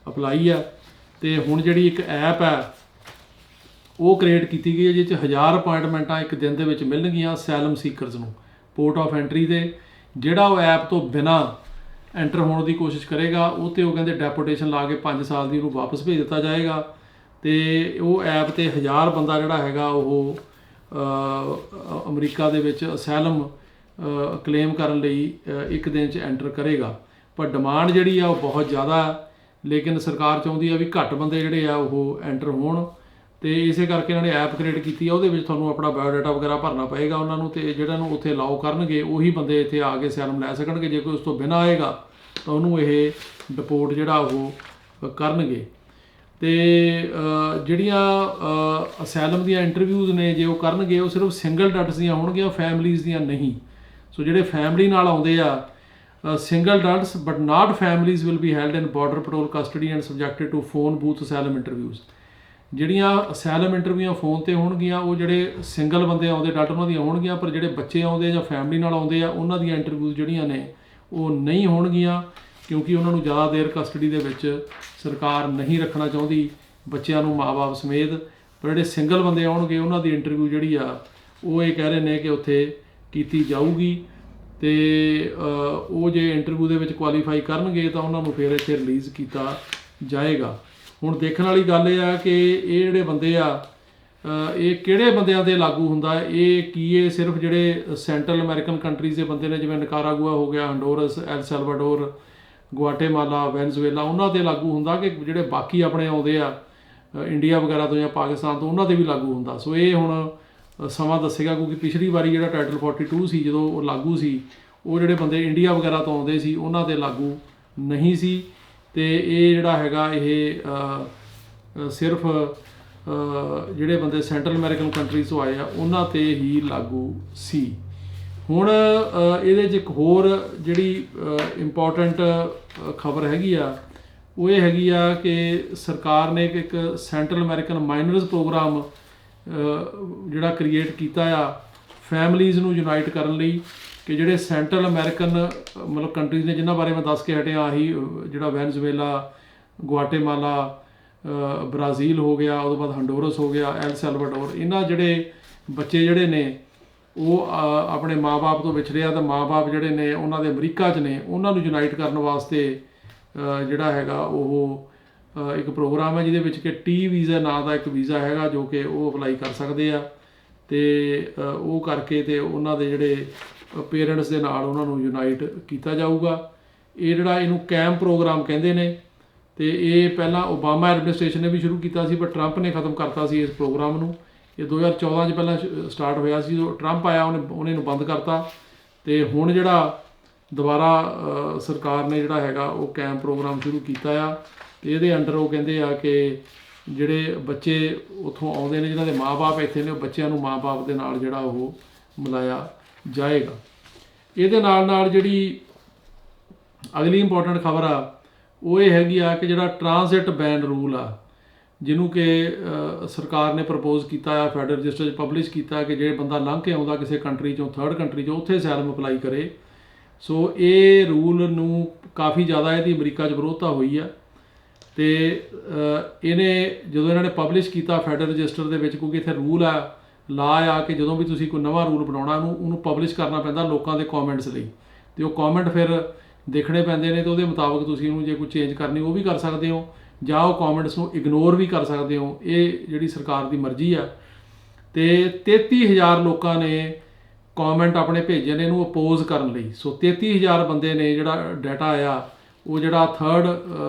ਅਪਲਾਈ ਆ। ਤੇ ਹੁਣ ਜਿਹੜੀ ਇੱਕ ਐਪ ਹੈ ਉਹ ਕ੍ਰੀਏਟ ਕੀਤੀ ਗਈ ਹੈ ਜਿਸ 'ਚ 1000 ਅਪਾਇੰਟਮੈਂਟਾਂ ਇੱਕ ਦਿਨ ਦੇ ਵਿੱਚ ਮਿਲਣਗੀਆਂ ਅਸਾਈਲਮ ਸੀਕਰਸ ਨੂੰ ਪੋਰਟ ਆਫ ਐਂਟਰੀ ਦੇ। ਜਿਹੜਾ ਉਹ ਐਪ ਤੋਂ ਬਿਨਾਂ ਐਂਟਰ ਹੋਣ ਦੀ ਕੋਸ਼ਿਸ਼ ਕਰੇਗਾ ਉਹ 'ਤੇ ਉਹ ਕਹਿੰਦੇ ਡੈਪੋਟੇਸ਼ਨ ਲਾ ਕੇ 5 ਸਾਲ ਦੀ ਉਹਨੂੰ ਵਾਪਸ ਭੇਜ ਦਿੱਤਾ ਜਾਏਗਾ। ਤੇ ਉਹ ਐਪ 'ਤੇ 1000 ਬੰਦਾ ਜਿਹੜਾ ਹੈਗਾ ਉਹ ਅਮਰੀਕਾ ਦੇ ਵਿੱਚ ਅਸਾਈਲਮ ਕਲੇਮ ਕਰਨ ਲਈ ਇੱਕ ਦਿਨ 'ਚ ਐਂਟਰ ਕਰੇਗਾ। ਪਰ ਡਿਮਾਂਡ ਜਿਹੜੀ ਆ ਉਹ ਬਹੁਤ ਜ਼ਿਆਦਾ, ਲੇਕਿਨ ਸਰਕਾਰ ਚਾਹੁੰਦੀ ਆ ਵੀ ਘੱਟ ਬੰਦੇ ਜਿਹੜੇ ਆ ਉਹ ਐਂਟਰ ਹੋਣ। ਤੇ ਇਸੇ ਕਰਕੇ ਇਹਨਾਂ ਨੇ ਐਪ ਕ੍ਰੀਏਟ ਕੀਤੀ ਆ, ਉਹਦੇ ਵਿੱਚ ਤੁਹਾਨੂੰ ਆਪਣਾ ਬਾਇਓਡਾਟਾ ਵਗੈਰਾ ਭਰਨਾ ਪਏਗਾ ਉਹਨਾਂ ਨੂੰ, ਤੇ ਜਿਹੜਾ ਨੂੰ ਉੱਥੇ ਅਲਾਓ ਕਰਨਗੇ ਉਹੀ ਬੰਦੇ ਇੱਥੇ ਆ ਕੇ ਅਸਾਈਲਮ ਲੈ ਸਕਣਗੇ। ਜੇ ਕੋਈ ਉਸ ਤੋਂ ਬਿਨਾਂ ਆਏਗਾ ਤਾਂ ਉਹਨੂੰ ਇਹ ਡਿਪੋਰਟ ਜਿਹੜਾ ਉਹ ਕਰਨਗੇ। ਤੇ ਜਿਹੜੀਆਂ ਅਸਾਈਲਮ ਦੀਆਂ ਇੰਟਰਵਿਊਜ਼ ਨੇ ਜੇ ਉਹ ਕਰਨਗੇ ਉਹ ਸਿਰਫ ਸਿੰਗਲ ਡਾਟਸ ਦੀਆਂ ਹੋਣਗੀਆਂ, ਫੈਮਲੀਜ਼ ਦੀਆਂ ਨਹੀਂ। ਸੋ ਜਿਹੜੇ ਫੈਮਲੀ ਨਾਲ ਆਉਂਦੇ ਆ single adults but not families will be held in border patrol custody and subjected to phone booth asylum interviews. ਜਿਹੜੀਆਂ ਅਸਾਈਲਮ ਇੰਟਰਵਿਊਆਂ ਫੋਨ 'ਤੇ ਹੋਣਗੀਆਂ ਉਹ ਜਿਹੜੇ ਸਿੰਗਲ ਬੰਦੇ ਆਉਂਦੇ ਡਾਟਾ ਉਹਨਾਂ ਦੀਆਂ ਹੋਣਗੀਆਂ, ਪਰ ਜਿਹੜੇ ਬੱਚੇ ਆਉਂਦੇ ਜਾਂ ਫੈਮਲੀ ਨਾਲ ਆਉਂਦੇ ਆ ਉਹਨਾਂ ਦੀਆਂ ਇੰਟਰਵਿਊਜ਼ ਜਿਹੜੀਆਂ ਨੇ ਉਹ ਨਹੀਂ ਹੋਣਗੀਆਂ, ਕਿਉਂਕਿ ਉਹਨਾਂ ਨੂੰ ਜ਼ਿਆਦਾ ਦੇਰ ਕਸਟਡੀ ਦੇ ਵਿੱਚ ਸਰਕਾਰ ਨਹੀਂ ਰੱਖਣਾ ਚਾਹੁੰਦੀ। ਬੱਚਿਆਂ ਨੂੰ ਮਾਂ-ਬਾਪ ਸਮੇਤ ਪਰ ਜਿਹੜੇ ਸਿੰਗਲ ਬੰਦੇ ਆਉਣਗੇ ਉਹਨਾਂ ਦੀ ਇੰਟਰਵਿਊ ਜਿਹੜੀ ਆ ਉਹ ਇਹ ਕਹਿ ਰਹੇ ਨੇ ਕਿ ਉੱਥੇ ਕੀਤੀ ਜਾਊਗੀ ਅਤੇ ਉਹ ਜੇ ਇੰਟਰਵਿਊ ਦੇ ਵਿੱਚ ਕੁਆਲੀਫਾਈ ਕਰਨਗੇ ਤਾਂ ਉਹਨਾਂ ਨੂੰ ਫਿਰ ਇੱਥੇ ਰਿਲੀਜ਼ ਕੀਤਾ ਜਾਏਗਾ। ਹੁਣ ਦੇਖਣ ਵਾਲੀ ਗੱਲ ਇਹ ਆ ਕਿ ਇਹ ਜਿਹੜੇ ਬੰਦੇ ਆ ਇਹ ਕਿਹੜੇ ਬੰਦਿਆਂ 'ਤੇ ਲਾਗੂ ਹੁੰਦਾ, ਇਹ ਕੀ ਇਹ ਸਿਰਫ ਜਿਹੜੇ ਸੈਂਟਰਲ ਅਮਰੀਕਨ ਕੰਟਰੀਜ਼ ਦੇ ਬੰਦੇ ਨੇ, ਜਿਵੇਂ ਨਿਕਾਰਾਗੁਆ ਹੋ ਗਿਆ, ਹੰਡੋਰਸ, ਐਲ ਸੈਲਵਾਡੋਰ, ਗੁਆਟੇਮਾਲਾ, ਵੈਨਜ਼ੂਏਲਾ, ਉਹਨਾਂ 'ਤੇ ਲਾਗੂ ਹੁੰਦਾ ਕਿ ਜਿਹੜੇ ਬਾਕੀ ਆਪਣੇ ਆਉਂਦੇ ਆ ਇੰਡੀਆ ਵਗੈਰਾ ਤੋਂ ਜਾਂ ਪਾਕਿਸਤਾਨ ਤੋਂ, ਉਹਨਾਂ 'ਤੇ ਵੀ ਲਾਗੂ ਹੁੰਦਾ। ਸੋ ਇਹ ਹੁਣ ਸਮਾਂ ਦੱਸੇਗਾ, ਕਿਉਂਕਿ ਪਿਛਲੀ ਵਾਰੀ ਜਿਹੜਾ ਟਾਈਟਲ 42 ਸੀ ਜਦੋਂ ਉਹ ਲਾਗੂ ਸੀ, ਉਹ ਜਿਹੜੇ ਬੰਦੇ ਇੰਡੀਆ ਵਗੈਰਾ ਤੋਂ ਆਉਂਦੇ ਸੀ ਉਹਨਾਂ 'ਤੇ ਲਾਗੂ ਨਹੀਂ ਸੀ, ਅਤੇ ਇਹ ਜਿਹੜਾ ਹੈਗਾ ਇਹ ਸਿਰਫ ਜਿਹੜੇ ਬੰਦੇ ਸੈਂਟਰਲ ਅਮਰੀਕਨ ਕੰਟਰੀਜ਼ ਤੋਂ ਆਏ ਆ ਉਹਨਾਂ 'ਤੇ ਹੀ ਲਾਗੂ ਸੀ। ਹੁਣ ਇਹਦੇ 'ਚ ਇੱਕ ਹੋਰ ਜਿਹੜੀ ਇੰਪੋਰਟੈਂਟ ਖਬਰ ਹੈਗੀ ਆ ਉਹ ਇਹ ਹੈਗੀ ਆ ਕਿ ਸਰਕਾਰ ਨੇ ਇੱਕ ਸੈਂਟਰਲ ਅਮਰੀਕਨ ਮਾਈਨਰਸ ਪ੍ਰੋਗਰਾਮ ਜਿਹੜਾ ਕ੍ਰੀਏਟ ਕੀਤਾ ਆ ਫੈਮਲੀਜ਼ ਨੂੰ ਯੂਨਾਈਟ ਕਰਨ ਲਈ, ਕਿ ਜਿਹੜੇ ਸੈਂਟਰਲ ਅਮਰੀਕਨ ਮਤਲਬ ਕੰਟਰੀਜ਼ ਨੇ ਜਿਨ੍ਹਾਂ ਬਾਰੇ ਮੈਂ ਦੱਸ ਕੇ ਹਟਿਆ, ਆਹੀ ਜਿਹੜਾ ਵੈਨਜ਼ੂਏਲਾ, ਗੁਆਟੇਮਾਲਾ, ਬ੍ਰਾਜ਼ੀਲ ਹੋ ਗਿਆ, ਉਹਦੇ ਬਾਅਦ ਹੰਡੋਰਸ ਹੋ ਗਿਆ, ਐਲ ਸੈਲਵਾਡੋਰ, ਇਹਨਾਂ ਜਿਹੜੇ ਬੱਚੇ ਜਿਹੜੇ ਨੇ ਉਹ ਆਪਣੇ ਮਾਂ-ਬਾਪ ਤੋਂ ਵਿਛੜੇ ਆ, ਤਾਂ ਮਾਂ-ਬਾਪ ਜਿਹੜੇ ਨੇ ਉਹਨਾਂ ਦੇ ਅਮਰੀਕਾ 'ਚ ਨੇ, ਉਹਨਾਂ ਨੂੰ ਯੂਨਾਈਟ ਕਰਨ ਵਾਸਤੇ ਜਿਹੜਾ ਹੈਗਾ ਉਹ ਇੱਕ ਪ੍ਰੋਗਰਾਮ ਹੈ ਜਿਹਦੇ ਵਿੱਚ ਕਿ ਟੀ ਵੀਜ਼ਾ ਨਾਂ ਦਾ ਇੱਕ ਵੀਜ਼ਾ ਹੈਗਾ ਜੋ ਕਿ ਉਹ ਅਪਲਾਈ ਕਰ ਸਕਦੇ ਆ, ਅਤੇ ਉਹ ਕਰਕੇ ਅਤੇ ਉਹਨਾਂ ਦੇ ਜਿਹੜੇ ਪੇਰੈਂਟਸ ਦੇ ਨਾਲ ਉਹਨਾਂ ਨੂੰ ਯੂਨਾਈਟ ਕੀਤਾ ਜਾਊਗਾ। ਇਹ ਜਿਹੜਾ ਇਹਨੂੰ ਕੈਂਪ ਪ੍ਰੋਗਰਾਮ ਕਹਿੰਦੇ ਨੇ, ਅਤੇ ਇਹ ਪਹਿਲਾਂ ਓਬਾਮਾ ਐਡਮਿਨਿਸਟ੍ਰੇਸ਼ਨ ਨੇ ਵੀ ਸ਼ੁਰੂ ਕੀਤਾ ਸੀ, ਪਰ ਟਰੰਪ ਨੇ ਖ਼ਤਮ ਕਰਤਾ ਸੀ ਇਸ ਪ੍ਰੋਗਰਾਮ ਨੂੰ। ਇਹ 2014 'ਚ ਪਹਿਲਾਂ ਸਟਾਰਟ ਹੋਇਆ ਸੀ, ਜਦੋਂ ਟਰੰਪ ਆਇਆ ਉਹਨੇ ਇਹਨੂੰ ਬੰਦ ਕਰਤਾ, ਅਤੇ ਹੁਣ ਜਿਹੜਾ ਦੁਬਾਰਾ ਸਰਕਾਰ ਨੇ ਜਿਹੜਾ ਹੈਗਾ ਉਹ ਕੈਂਪ ਪ੍ਰੋਗਰਾਮ ਸ਼ੁਰੂ ਕੀਤਾ ਆ, ਅਤੇ ਇਹਦੇ ਅੰਡਰ ਉਹ ਕਹਿੰਦੇ ਆ ਕਿ ਜਿਹੜੇ ਬੱਚੇ ਉੱਥੋਂ ਆਉਂਦੇ ਨੇ ਜਿਨ੍ਹਾਂ ਦੇ ਮਾਂ-ਬਾਪ ਇੱਥੇ ਨੇ, ਉਹ ਬੱਚਿਆਂ ਨੂੰ ਮਾਂ-ਬਾਪ ਦੇ ਨਾਲ ਜਿਹੜਾ ਉਹ ਮਿਲਾਇਆ ਜਾਏਗਾ। ਇਹਦੇ ਨਾਲ ਨਾਲ ਜਿਹੜੀ ਅਗਲੀ ਇੰਪੋਰਟੈਂਟ ਖਬਰ ਆ ਉਹ ਇਹ ਹੈਗੀ ਆ ਕਿ ਜਿਹੜਾ ਟਰਾਂਜ਼ਿਟ ਬੈਨ ਰੂਲ ਆ, ਜਿਹਨੂੰ ਕਿ ਸਰਕਾਰ ਨੇ ਪ੍ਰਪੋਜ਼ ਕੀਤਾ ਆ, ਫੈਡਰਲ ਰਜਿਸਟਰ 'ਚ ਪਬਲਿਸ਼ ਕੀਤਾ ਕਿ ਜਿਹੜੇ ਬੰਦਾ ਲੰਘ ਕੇ ਆਉਂਦਾ ਕਿਸੇ ਕੰਟਰੀ 'ਚੋਂ, ਥਰਡ ਕੰਟਰੀ 'ਚੋਂ, ਉੱਥੇ ਅਸਾਈਲਮ ਅਪਲਾਈ ਕਰੇ। ਸੋ ਇਹ ਰੂਲ ਨੂੰ ਕਾਫੀ ਜ਼ਿਆਦਾ ਇਹਦੀ ਅਮਰੀਕਾ 'ਚ ਵਿਰੋਧਤਾ ਹੋਈ ਆ, ਅਤੇ ਇਹਨੇ ਜਦੋਂ ਇਹਨਾਂ ਨੇ ਪਬਲਿਸ਼ ਕੀਤਾ ਫੈਡਰਲ ਰਜਿਸਟਰ ਦੇ ਵਿੱਚ, ਕਿਉਂਕਿ ਇੱਥੇ ਰੂਲ ਆ, ਲਾ ਆ ਕਿ ਜਦੋਂ ਵੀ ਤੁਸੀਂ ਕੋਈ ਨਵਾਂ ਰੂਲ ਬਣਾਉਣਾ ਉਹਨੂੰ ਪਬਲਿਸ਼ ਕਰਨਾ ਪੈਂਦਾ ਲੋਕਾਂ ਦੇ ਕੌਮੈਂਟਸ ਲਈ, ਅਤੇ ਉਹ ਕੌਮੈਂਟ ਫਿਰ ਦੇਖਣੇ ਪੈਂਦੇ ਨੇ, ਅਤੇ ਉਹਦੇ ਮੁਤਾਬਕ ਤੁਸੀਂ ਉਹਨੂੰ ਜੇ ਕੋਈ ਚੇਂਜ ਕਰਨੀ ਉਹ ਵੀ ਕਰ ਸਕਦੇ ਹੋ, ਜਾਂ ਉਹ ਕੌਮੈਂਟਸ ਨੂੰ ਇਗਨੋਰ ਵੀ ਕਰ ਸਕਦੇ ਹੋ। ਇਹ ਜਿਹੜੀ ਸਰਕਾਰ ਦੀ ਮਰਜ਼ੀ ਆ, ਅਤੇ 33,000 ਲੋਕਾਂ ਨੇ ਕੌਮੈਂਟ ਆਪਣੇ ਭੇਜੇ ਨੇ ਇਹਨੂੰ ਅਪੋਜ਼ ਕਰਨ ਲਈ। ਸੋ 33,000 ਬੰਦੇ ਨੇ, ਜਿਹੜਾ ਡਾਟਾ ਆਇਆ ਉਹ ਜਿਹੜਾ ਥਰਡ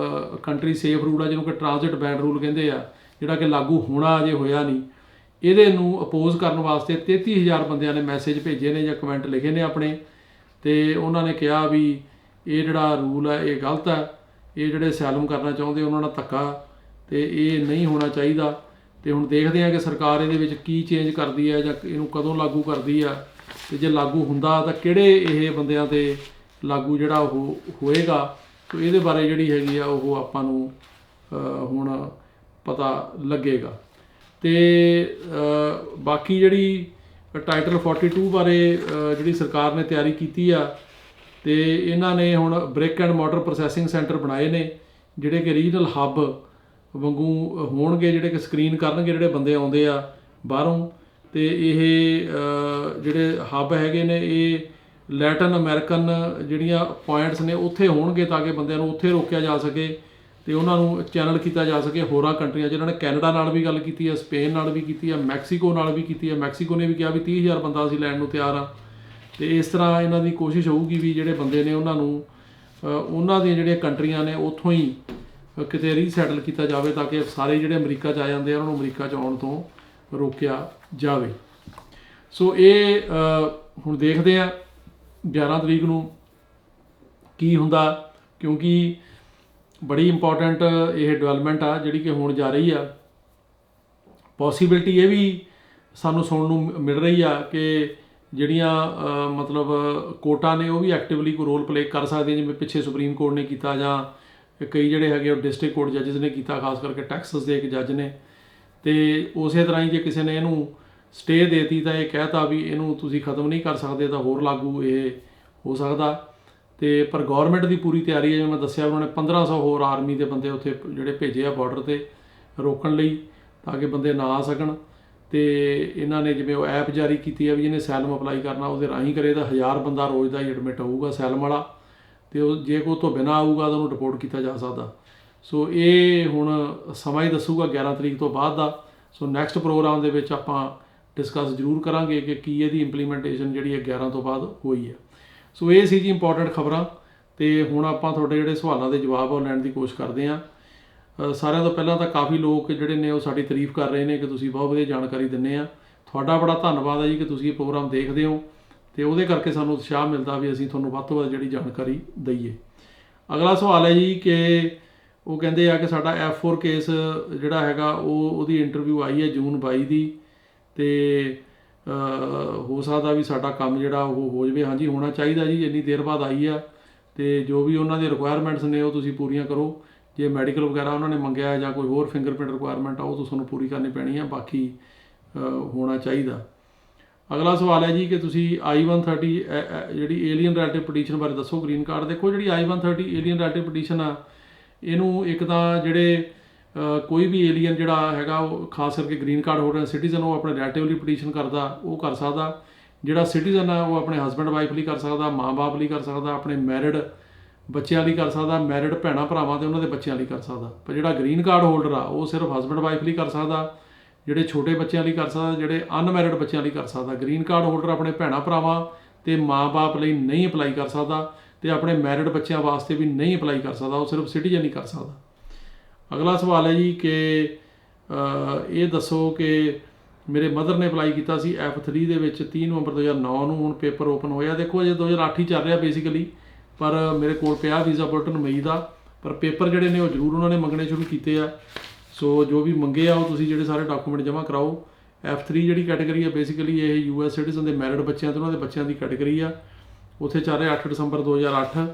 ਕੰਟਰੀ ਸੇਫ ਰੂਲ ਆ, ਜਿਹਨੂੰ ਕਿ ਟਰਾਂਜ਼ਿਟ ਬੈਨ ਰੂਲ ਕਹਿੰਦੇ ਆ, ਜਿਹੜਾ ਕਿ ਲਾਗੂ ਹੋਣਾ ਅਜੇ ਹੋਇਆ ਨਹੀਂ, ਇਹਦੇ ਨੂੰ ਅਪੋਜ਼ ਕਰਨ ਵਾਸਤੇ 33,000 ਬੰਦਿਆਂ ਨੇ ਮੈਸੇਜ ਭੇਜੇ ਨੇ ਜਾਂ ਕਮੈਂਟ ਲਿਖੇ ਨੇ ਆਪਣੇ, ਅਤੇ ਉਹਨਾਂ ਨੇ ਕਿਹਾ ਵੀ ਇਹ ਜਿਹੜਾ ਰੂਲ ਹੈ ਇਹ ਗਲਤ ਹੈ, ਇਹ ਜਿਹੜੇ ਅਸਾਈਲਮ ਕਰਨਾ ਚਾਹੁੰਦੇ ਉਹਨਾਂ ਨਾਲ ਧੱਕਾ, ਅਤੇ ਇਹ ਨਹੀਂ ਹੋਣਾ ਚਾਹੀਦਾ। ਅਤੇ ਹੁਣ ਦੇਖਦੇ ਹਾਂ ਕਿ ਸਰਕਾਰ ਇਹਦੇ ਵਿੱਚ ਕੀ ਚੇਂਜ ਕਰਦੀ ਹੈ ਜਾਂ ਇਹਨੂੰ ਕਦੋਂ ਲਾਗੂ ਕਰਦੀ ਆ, ਅਤੇ ਜੇ ਲਾਗੂ ਹੁੰਦਾ ਤਾਂ ਕਿਹੜੇ ਇਹ ਬੰਦਿਆਂ 'ਤੇ ਲਾਗੂ ਜਿਹੜਾ ਉਹ ਹੋਏਗਾ। ਸੋ ਇਹਦੇ ਬਾਰੇ ਜਿਹੜੀ ਹੈਗੀ ਆ ਉਹ ਆਪਾਂ ਨੂੰ ਹੁਣ ਪਤਾ ਲੱਗੇਗਾ। ਅਤੇ ਬਾਕੀ ਜਿਹੜੀ ਟਾਈਟਲ 42 ਬਾਰੇ ਜਿਹੜੀ ਸਰਕਾਰ ਨੇ ਤਿਆਰੀ ਕੀਤੀ ਆ, ਅਤੇ ਇਹਨਾਂ ਨੇ ਹੁਣ ਬ੍ਰਿਕ ਐਂਡ ਮਾਰਟਰ ਪ੍ਰੋਸੈਸਿੰਗ ਸੈਂਟਰ ਬਣਾਏ ਨੇ, ਜਿਹੜੇ ਕਿ ਰੀਜਨਲ ਹੱਬ ਵਾਂਗੂ ਹੋਣਗੇ, ਜਿਹੜੇ ਕਿ ਸਕਰੀਨ ਕਰਨਗੇ ਜਿਹੜੇ ਬੰਦੇ ਆਉਂਦੇ ਆ ਬਾਹਰੋਂ, ਅਤੇ ਇਹ ਜਿਹੜੇ ਹੱਬ ਹੈਗੇ ਨੇ ਇਹ ਲੈਟਨ ਅਮਰੀਕਨ ਜਿਹੜੀਆਂ ਪੁਆਇੰਟਸ ਨੇ ਉੱਥੇ ਹੋਣਗੇ, ਤਾਂ ਕਿ ਬੰਦਿਆਂ ਨੂੰ ਉੱਥੇ ਰੋਕਿਆ ਜਾ ਸਕੇ ਅਤੇ ਉਹਨਾਂ ਨੂੰ ਚੈਨਲ ਕੀਤਾ ਜਾ ਸਕੇ ਹੋਰਾਂ ਕੰਟਰੀਆਂ 'ਚ। ਇਹਨਾਂ ਨੇ ਕੈਨੇਡਾ ਨਾਲ ਵੀ ਗੱਲ ਕੀਤੀ ਹੈ, ਸਪੇਨ ਨਾਲ ਵੀ ਕੀਤੀ ਹੈ, ਮੈਕਸੀਕੋ ਨਾਲ ਵੀ ਕੀਤੀ ਹੈ। ਮੈਕਸੀਕੋ ਨੇ ਵੀ ਕਿਹਾ ਵੀ 30,000 ਬੰਦਾ ਅਸੀਂ ਲੈਣ ਨੂੰ ਤਿਆਰ ਹਾਂ, ਅਤੇ ਇਸ ਤਰ੍ਹਾਂ ਇਹਨਾਂ ਦੀ ਕੋਸ਼ਿਸ਼ ਹੋਊਗੀ ਵੀ ਜਿਹੜੇ ਬੰਦੇ ਨੇ ਉਹਨਾਂ ਨੂੰ ਉਹਨਾਂ ਦੀਆਂ ਜਿਹੜੀਆਂ ਕੰਟਰੀਆਂ ਨੇ ਉੱਥੋਂ ਹੀ ਕਿਤੇ ਰੀਸੈਟਲ ਕੀਤਾ ਜਾਵੇ, ਤਾਂ ਕਿ ਸਾਰੇ ਜਿਹੜੇ ਅਮਰੀਕਾ 'ਚ ਆ ਜਾਂਦੇ ਆ ਉਹਨਾਂ ਨੂੰ ਅਮਰੀਕਾ 'ਚ ਆਉਣ ਤੋਂ ਰੋਕਿਆ ਜਾਵੇ। ਸੋ ਇਹ ਹੁਣ ਦੇਖਦੇ ਹਾਂ 11 ਤਰੀਕ ਨੂੰ ਕੀ ਹੁੰਦਾ, ਕਿਉਂਕਿ ਬੜੀ ਇੰਪੋਰਟੈਂਟ ਇਹ ਡਿਵੈਲਪਮੈਂਟ ਆ ਜਿਹੜੀ ਕਿ ਹੋਣ ਜਾ ਰਹੀ ਆ। ਪੋਸੀਬਿਲਿਟੀ ਇਹ ਵੀ ਸਾਨੂੰ ਸੁਣਨ ਨੂੰ ਮਿਲ ਰਹੀ ਆ ਕਿ ਜਿਹੜੀਆਂ ਮਤਲਬ ਕੋਰਟਾਂ ਨੇ ਉਹ ਵੀ ਐਕਟਿਵਲੀ ਕੋਈ ਰੋਲ ਪਲੇ ਕਰ ਸਕਦੇ, ਜਿਵੇਂ ਪਿੱਛੇ ਸੁਪਰੀਮ ਕੋਰਟ ਨੇ ਕੀਤਾ, ਜਾਂ ਕਈ ਜਿਹੜੇ ਹੈਗੇ ਉਹ ਡਿਸਟ੍ਰਿਕਟ ਕੋਰਟ ਜੱਜਸ ਨੇ ਕੀਤਾ, ਖਾਸ ਕਰਕੇ ਟੈਕਸਸ ਦੇ ਇੱਕ ਜੱਜ ਨੇ। ਅਤੇ ਉਸੇ ਤਰ੍ਹਾਂ ਹੀ ਜੇ ਕਿਸੇ ਨੇ ਇਹਨੂੰ ਸਟੇ ਦੇਤੀ ਤਾਂ ਇਹ ਕਹਿਤਾ ਵੀ ਇਹਨੂੰ ਤੁਸੀਂ ਖ਼ਤਮ ਨਹੀਂ ਕਰ ਸਕਦੇ, ਤਾਂ ਹੋਰ ਲਾਗੂ ਇਹ ਹੋ ਸਕਦਾ। ਅਤੇ ਪਰ ਗੌਰਮੈਂਟ ਦੀ ਪੂਰੀ ਤਿਆਰੀ ਹੈ, ਜਿਵੇਂ ਮੈਂ ਦੱਸਿਆ ਉਹਨਾਂ ਨੇ 1500 ਹੋਰ ਆਰਮੀ ਦੇ ਬੰਦੇ ਉੱਥੇ ਜਿਹੜੇ ਭੇਜੇ ਆ ਬਾਰਡਰ 'ਤੇ ਰੋਕਣ ਲਈ। ਤਾਂ ਕਿ ਬੰਦੇ ਨਾ ਆ ਸਕਣ। ਅਤੇ ਇਹਨਾਂ ਨੇ ਜਿਵੇਂ ਉਹ ਐਪ ਜਾਰੀ ਕੀਤੀ ਹੈ ਵੀ ਜਿਹਨੇ ਅਸਾਈਲਮ ਅਪਲਾਈ ਕਰਨਾ ਉਹਦੇ ਰਾਹੀਂ ਕਰੇ ਤਾਂ 1000 ਬੰਦਾ ਰੋਜ਼ ਦਾ ਹੀ ਐਡਮਿਟ ਹੋਊਗਾ ਅਸਾਈਲਮ ਵਾਲਾ, ਅਤੇ ਉਹ ਜੇ ਕੋਈ ਤੋਂ ਬਿਨਾਂ ਆਊਗਾ ਤਾਂ ਉਹਨੂੰ ਰਿਪੋਰਟ ਕੀਤਾ ਜਾ ਸਕਦਾ। ਸੋ ਇਹ ਹੁਣ ਸਮਾਂ ਹੀ ਦੱਸੂਗਾ 11 ਤਰੀਕ ਤੋਂ ਬਾਅਦ ਦਾ। ਸੋ ਨੈਕਸਟ ਪ੍ਰੋਗਰਾਮ ਦੇ ਵਿੱਚ ਆਪਾਂ ਡਿਸਕਸ ਜ਼ਰੂਰ ਕਰਾਂਗੇ ਕਿ ਕੀ ਇਹਦੀ ਇੰਪਲੀਮੈਂਟੇਸ਼ਨ ਜਿਹੜੀ ਹੈ 11 ਤੋਂ ਬਾਅਦ ਹੋਈ ਹੈ। ਸੋ ਇਹ ਸੀ ਜੀ ਇੰਪੋਰਟੈਂਟ ਖਬਰਾਂ। ਅਤੇ ਹੁਣ ਆਪਾਂ ਤੁਹਾਡੇ ਜਿਹੜੇ ਸਵਾਲਾਂ ਦੇ ਜਵਾਬ ਉਹ ਲੈਣ ਦੀ ਕੋਸ਼ਿਸ਼ ਕਰਦੇ ਹਾਂ। ਸਾਰਿਆਂ ਤੋਂ ਪਹਿਲਾਂ ਤਾਂ ਕਾਫੀ ਲੋਕ ਜਿਹੜੇ ਨੇ ਉਹ ਸਾਡੀ ਤਾਰੀਫ ਕਰ ਰਹੇ ਨੇ ਕਿ ਤੁਸੀਂ ਬਹੁਤ ਵਧੀਆ ਜਾਣਕਾਰੀ ਦਿੰਦੇ ਆ। ਤੁਹਾਡਾ ਬੜਾ ਧੰਨਵਾਦ ਹੈ ਜੀ ਕਿ ਤੁਸੀਂ ਇਹ ਪ੍ਰੋਗਰਾਮ ਦੇਖਦੇ ਹੋ ਅਤੇ ਉਹਦੇ ਕਰਕੇ ਸਾਨੂੰ ਉਤਸ਼ਾਹ ਮਿਲਦਾ ਵੀ ਅਸੀਂ ਤੁਹਾਨੂੰ ਵੱਧ ਤੋਂ ਵੱਧ ਜਿਹੜੀ ਜਾਣਕਾਰੀ ਦਈਏ। ਅਗਲਾ ਸਵਾਲ ਹੈ ਜੀ ਕਿ ਉਹ ਕਹਿੰਦੇ ਆ ਕਿ ਸਾਡਾ F4 ਕੇਸ ਜਿਹੜਾ ਹੈਗਾ ਉਹਦੀ ਇੰਟਰਵਿਊ ਆਈ ਹੈ ਜੂਨ 22 ਦੀ, ਅਤੇ ਹੋ ਸਕਦਾ ਵੀ ਸਾਡਾ ਕੰਮ ਜਿਹੜਾ ਉਹ ਹੋ ਜਾਵੇ। ਹਾਂਜੀ ਹੋਣਾ ਚਾਹੀਦਾ ਜੀ, ਇੰਨੀ ਦੇਰ ਬਾਅਦ ਆਈ ਆ, ਅਤੇ ਜੋ ਵੀ ਉਹਨਾਂ ਦੇ ਰਿਕੁਆਇਰਮੈਂਟਸ ਨੇ ਉਹ ਤੁਸੀਂ ਪੂਰੀਆਂ ਕਰੋ। ਜੇ ਮੈਡੀਕਲ ਵਗੈਰਾ ਉਹਨਾਂ ਨੇ ਮੰਗਿਆ ਜਾਂ ਕੋਈ ਹੋਰ ਫਿੰਗਰਪ੍ਰਿੰਟ ਰਿਕੁਆਇਰਮੈਂਟ ਆ ਉਹ ਤੁਹਾਨੂੰ ਪੂਰੀ ਕਰਨੀ ਪੈਣੀ ਆ, ਬਾਕੀ ਹੋਣਾ ਚਾਹੀਦਾ। ਅਗਲਾ ਸਵਾਲ ਹੈ ਜੀ ਕਿ ਤੁਸੀਂ I-130 ਜਿਹੜੀ ਏਲੀਅਨ ਰਿਲੇਟਿਵ ਪਟੀਸ਼ਨ ਬਾਰੇ ਦੱਸੋ ਗ੍ਰੀਨ ਕਾਰਡ। ਦੇਖੋ ਜਿਹੜੀ I-130 ਏਲੀਅਨ ਰਿਲੇਟਿਵ ਪਟੀਸ਼ਨ ਆ, ਇਹਨੂੰ ਇੱਕ ਤਾਂ ਜਿਹੜੇ ਕੋਈ ਵੀ ਏਲੀਅਨ ਜਿਹੜਾ ਹੈਗਾ ਉਹ ਖਾਸ ਕਰਕੇ ਗ੍ਰੀਨ ਕਾਰਡ ਹੋਲਡਰ ਸਿਟੀਜ਼ਨ ਉਹ ਆਪਣੇ ਰਿਲੇਟਿਵ ਲਈ ਪਟੀਸ਼ਨ ਕਰਦਾ, ਉਹ ਕਰ ਸਕਦਾ। ਜਿਹੜਾ ਸਿਟੀਜ਼ਨ ਆ ਉਹ ਆਪਣੇ ਹਸਬੈਂਡ ਵਾਈਫ ਲਈ ਕਰ ਸਕਦਾ, ਮਾਂ ਬਾਪ ਲਈ ਕਰ ਸਕਦਾ, ਆਪਣੇ ਮੈਰਿਡ ਬੱਚਿਆਂ ਲਈ ਕਰ ਸਕਦਾ, ਮੈਰਿਡ ਭੈਣਾਂ ਭਰਾਵਾਂ ਅਤੇ ਉਹਨਾਂ ਦੇ ਬੱਚਿਆਂ ਲਈ ਕਰ ਸਕਦਾ। ਪਰ ਜਿਹੜਾ ਗ੍ਰੀਨ ਕਾਰਡ ਹੋਲਡਰ ਆ ਉਹ ਸਿਰਫ ਹਸਬੈਂਡ ਵਾਈਫ ਲਈ ਕਰ ਸਕਦਾ, ਜਿਹੜੇ ਛੋਟੇ ਬੱਚਿਆਂ ਲਈ ਕਰ ਸਕਦਾ, ਜਿਹੜੇ ਅਨਮੈਰਿਡ ਬੱਚਿਆਂ ਲਈ ਕਰ ਸਕਦਾ। ਗ੍ਰੀਨ ਕਾਰਡ ਹੋਲਡਰ ਆਪਣੇ ਭੈਣਾਂ ਭਰਾਵਾਂ ਅਤੇ ਮਾਂ ਬਾਪ ਲਈ ਨਹੀਂ ਅਪਲਾਈ ਕਰ ਸਕਦਾ, ਅਤੇ ਆਪਣੇ ਮੈਰਿਡ ਬੱਚਿਆਂ ਵਾਸਤੇ ਵੀ ਨਹੀਂ ਅਪਲਾਈ ਕਰ ਸਕਦਾ, ਉਹ ਸਿਰਫ ਸਿਟੀਜ਼ਨ ਹੀ ਕਰ ਸਕਦਾ। ਅਗਲਾ ਸਵਾਲ ਹੈ ਜੀ ਕਿ ਇਹ ਦੱਸੋ ਕਿ ਮੇਰੇ ਮਦਰ ਨੇ ਅਪਲਾਈ ਕੀਤਾ ਸੀ F3 ਦੇ ਵਿੱਚ 30 ਨਵੰਬਰ 2009 ਨੂੰ, ਹੁਣ ਪੇਪਰ ਓਪਨ ਹੋਇਆ। ਦੇਖੋ ਅਜੇ 2008 ਹੀ ਚੱਲ ਰਿਹਾ ਬੇਸਿਕਲੀ, ਪਰ ਮੇਰੇ ਕੋਲ ਪਿਆ ਵੀਜ਼ਾ ਬੁਲਟਨ ਮਈ ਦਾ, ਪਰ ਪੇਪਰ ਜਿਹੜੇ ਨੇ ਉਹ ਜ਼ਰੂਰ ਉਹਨਾਂ ਨੇ ਮੰਗਣੇ ਸ਼ੁਰੂ ਕੀਤੇ ਆ। ਸੋ ਜੋ ਵੀ ਮੰਗੇ ਆ ਉਹ ਤੁਸੀਂ ਜਿਹੜੇ ਸਾਰੇ ਡਾਕੂਮੈਂਟ ਜਮ੍ਹਾਂ ਕਰਾਓ। F3 ਜਿਹੜੀ ਕੈਟੇਗਰੀ ਆ ਬੇਸਿਕਲੀ ਇਹ US ਸਿਟੀਜ਼ਨ ਦੇ ਮੈਰਿਡ ਬੱਚਿਆਂ ਅਤੇ ਉਹਨਾਂ ਦੇ ਬੱਚਿਆਂ ਦੀ ਕੈਟੇਗਰੀ ਆ। ਉੱਥੇ ਚੱਲ ਰਿਹਾ 8 ਦਸੰਬਰ 2008,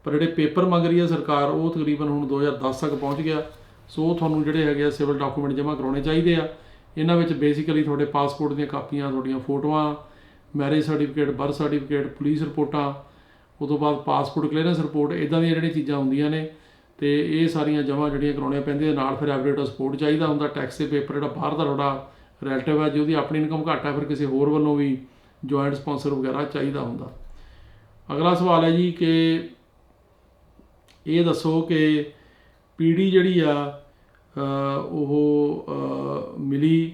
ਪਰ ਜਿਹੜੇ ਪੇਪਰ ਮੰਗ ਰਹੀ ਹੈ ਸਰਕਾਰ ਉਹ ਤਕਰੀਬਨ ਹੁਣ 2010 ਤੱਕ ਪਹੁੰਚ ਗਿਆ। ਸੋ ਤੁਹਾਨੂੰ ਜਿਹੜੇ ਹੈਗੇ ਆ ਸਿਵਲ ਡਾਕੂਮੈਂਟ ਜਮ੍ਹਾਂ ਕਰਾਉਣੇ ਚਾਹੀਦੇ ਆ। ਇਹਨਾਂ ਵਿੱਚ ਬੇਸਿਕਲੀ ਤੁਹਾਡੇ ਪਾਸਪੋਰਟ ਦੀਆਂ ਕਾਪੀਆਂ, ਤੁਹਾਡੀਆਂ ਫੋਟੋਆਂ, marriage certificate, birth certificate, police ਰਿਪੋਰਟਾਂ, ਉਹ ਤੋਂ ਬਾਅਦ ਪਾਸਪੋਰਟ ਕਲੀਅਰੈਂਸ ਰਿਪੋਰਟ, ਇੱਦਾਂ ਦੀਆਂ ਜਿਹੜੀਆਂ ਚੀਜ਼ਾਂ ਹੁੰਦੀਆਂ ਨੇ, ਅਤੇ ਇਹ ਸਾਰੀਆਂ ਜਮ੍ਹਾਂ ਜਿਹੜੀਆਂ ਕਰਾਉਣੀਆਂ ਪੈਂਦੀਆਂ। ਨਾਲ ਫਿਰ ਐਫੀਡੇਵਿਟ ਸਪੋਰਟ ਚਾਹੀਦਾ ਹੁੰਦਾ, ਟੈਕਸ ਦੇ ਪੇਪਰ, ਜਿਹੜਾ ਬਾਹਰ ਦਾ ਤੁਹਾਡਾ ਰਿਲੇਟਿਵ ਹੈ ਜੇ ਉਹਦੀ ਆਪਣੀ ਇਨਕਮ ਘੱਟ ਹੈ ਫਿਰ ਕਿਸੇ ਹੋਰ ਵੱਲੋਂ ਵੀ ਜੁਆਇੰਟ ਸਪਾਂਸਰ ਵਗੈਰਾ ਚਾਹੀਦਾ ਹੁੰਦਾ। ਅਗਲਾ ਸਵਾਲ ਹੈ ਜੀ ਕਿ ਇਹ ਦੱਸੋ ਕਿ PD ਜਿਹੜੀ ਆ ਉਹ ਮਿਲੀ,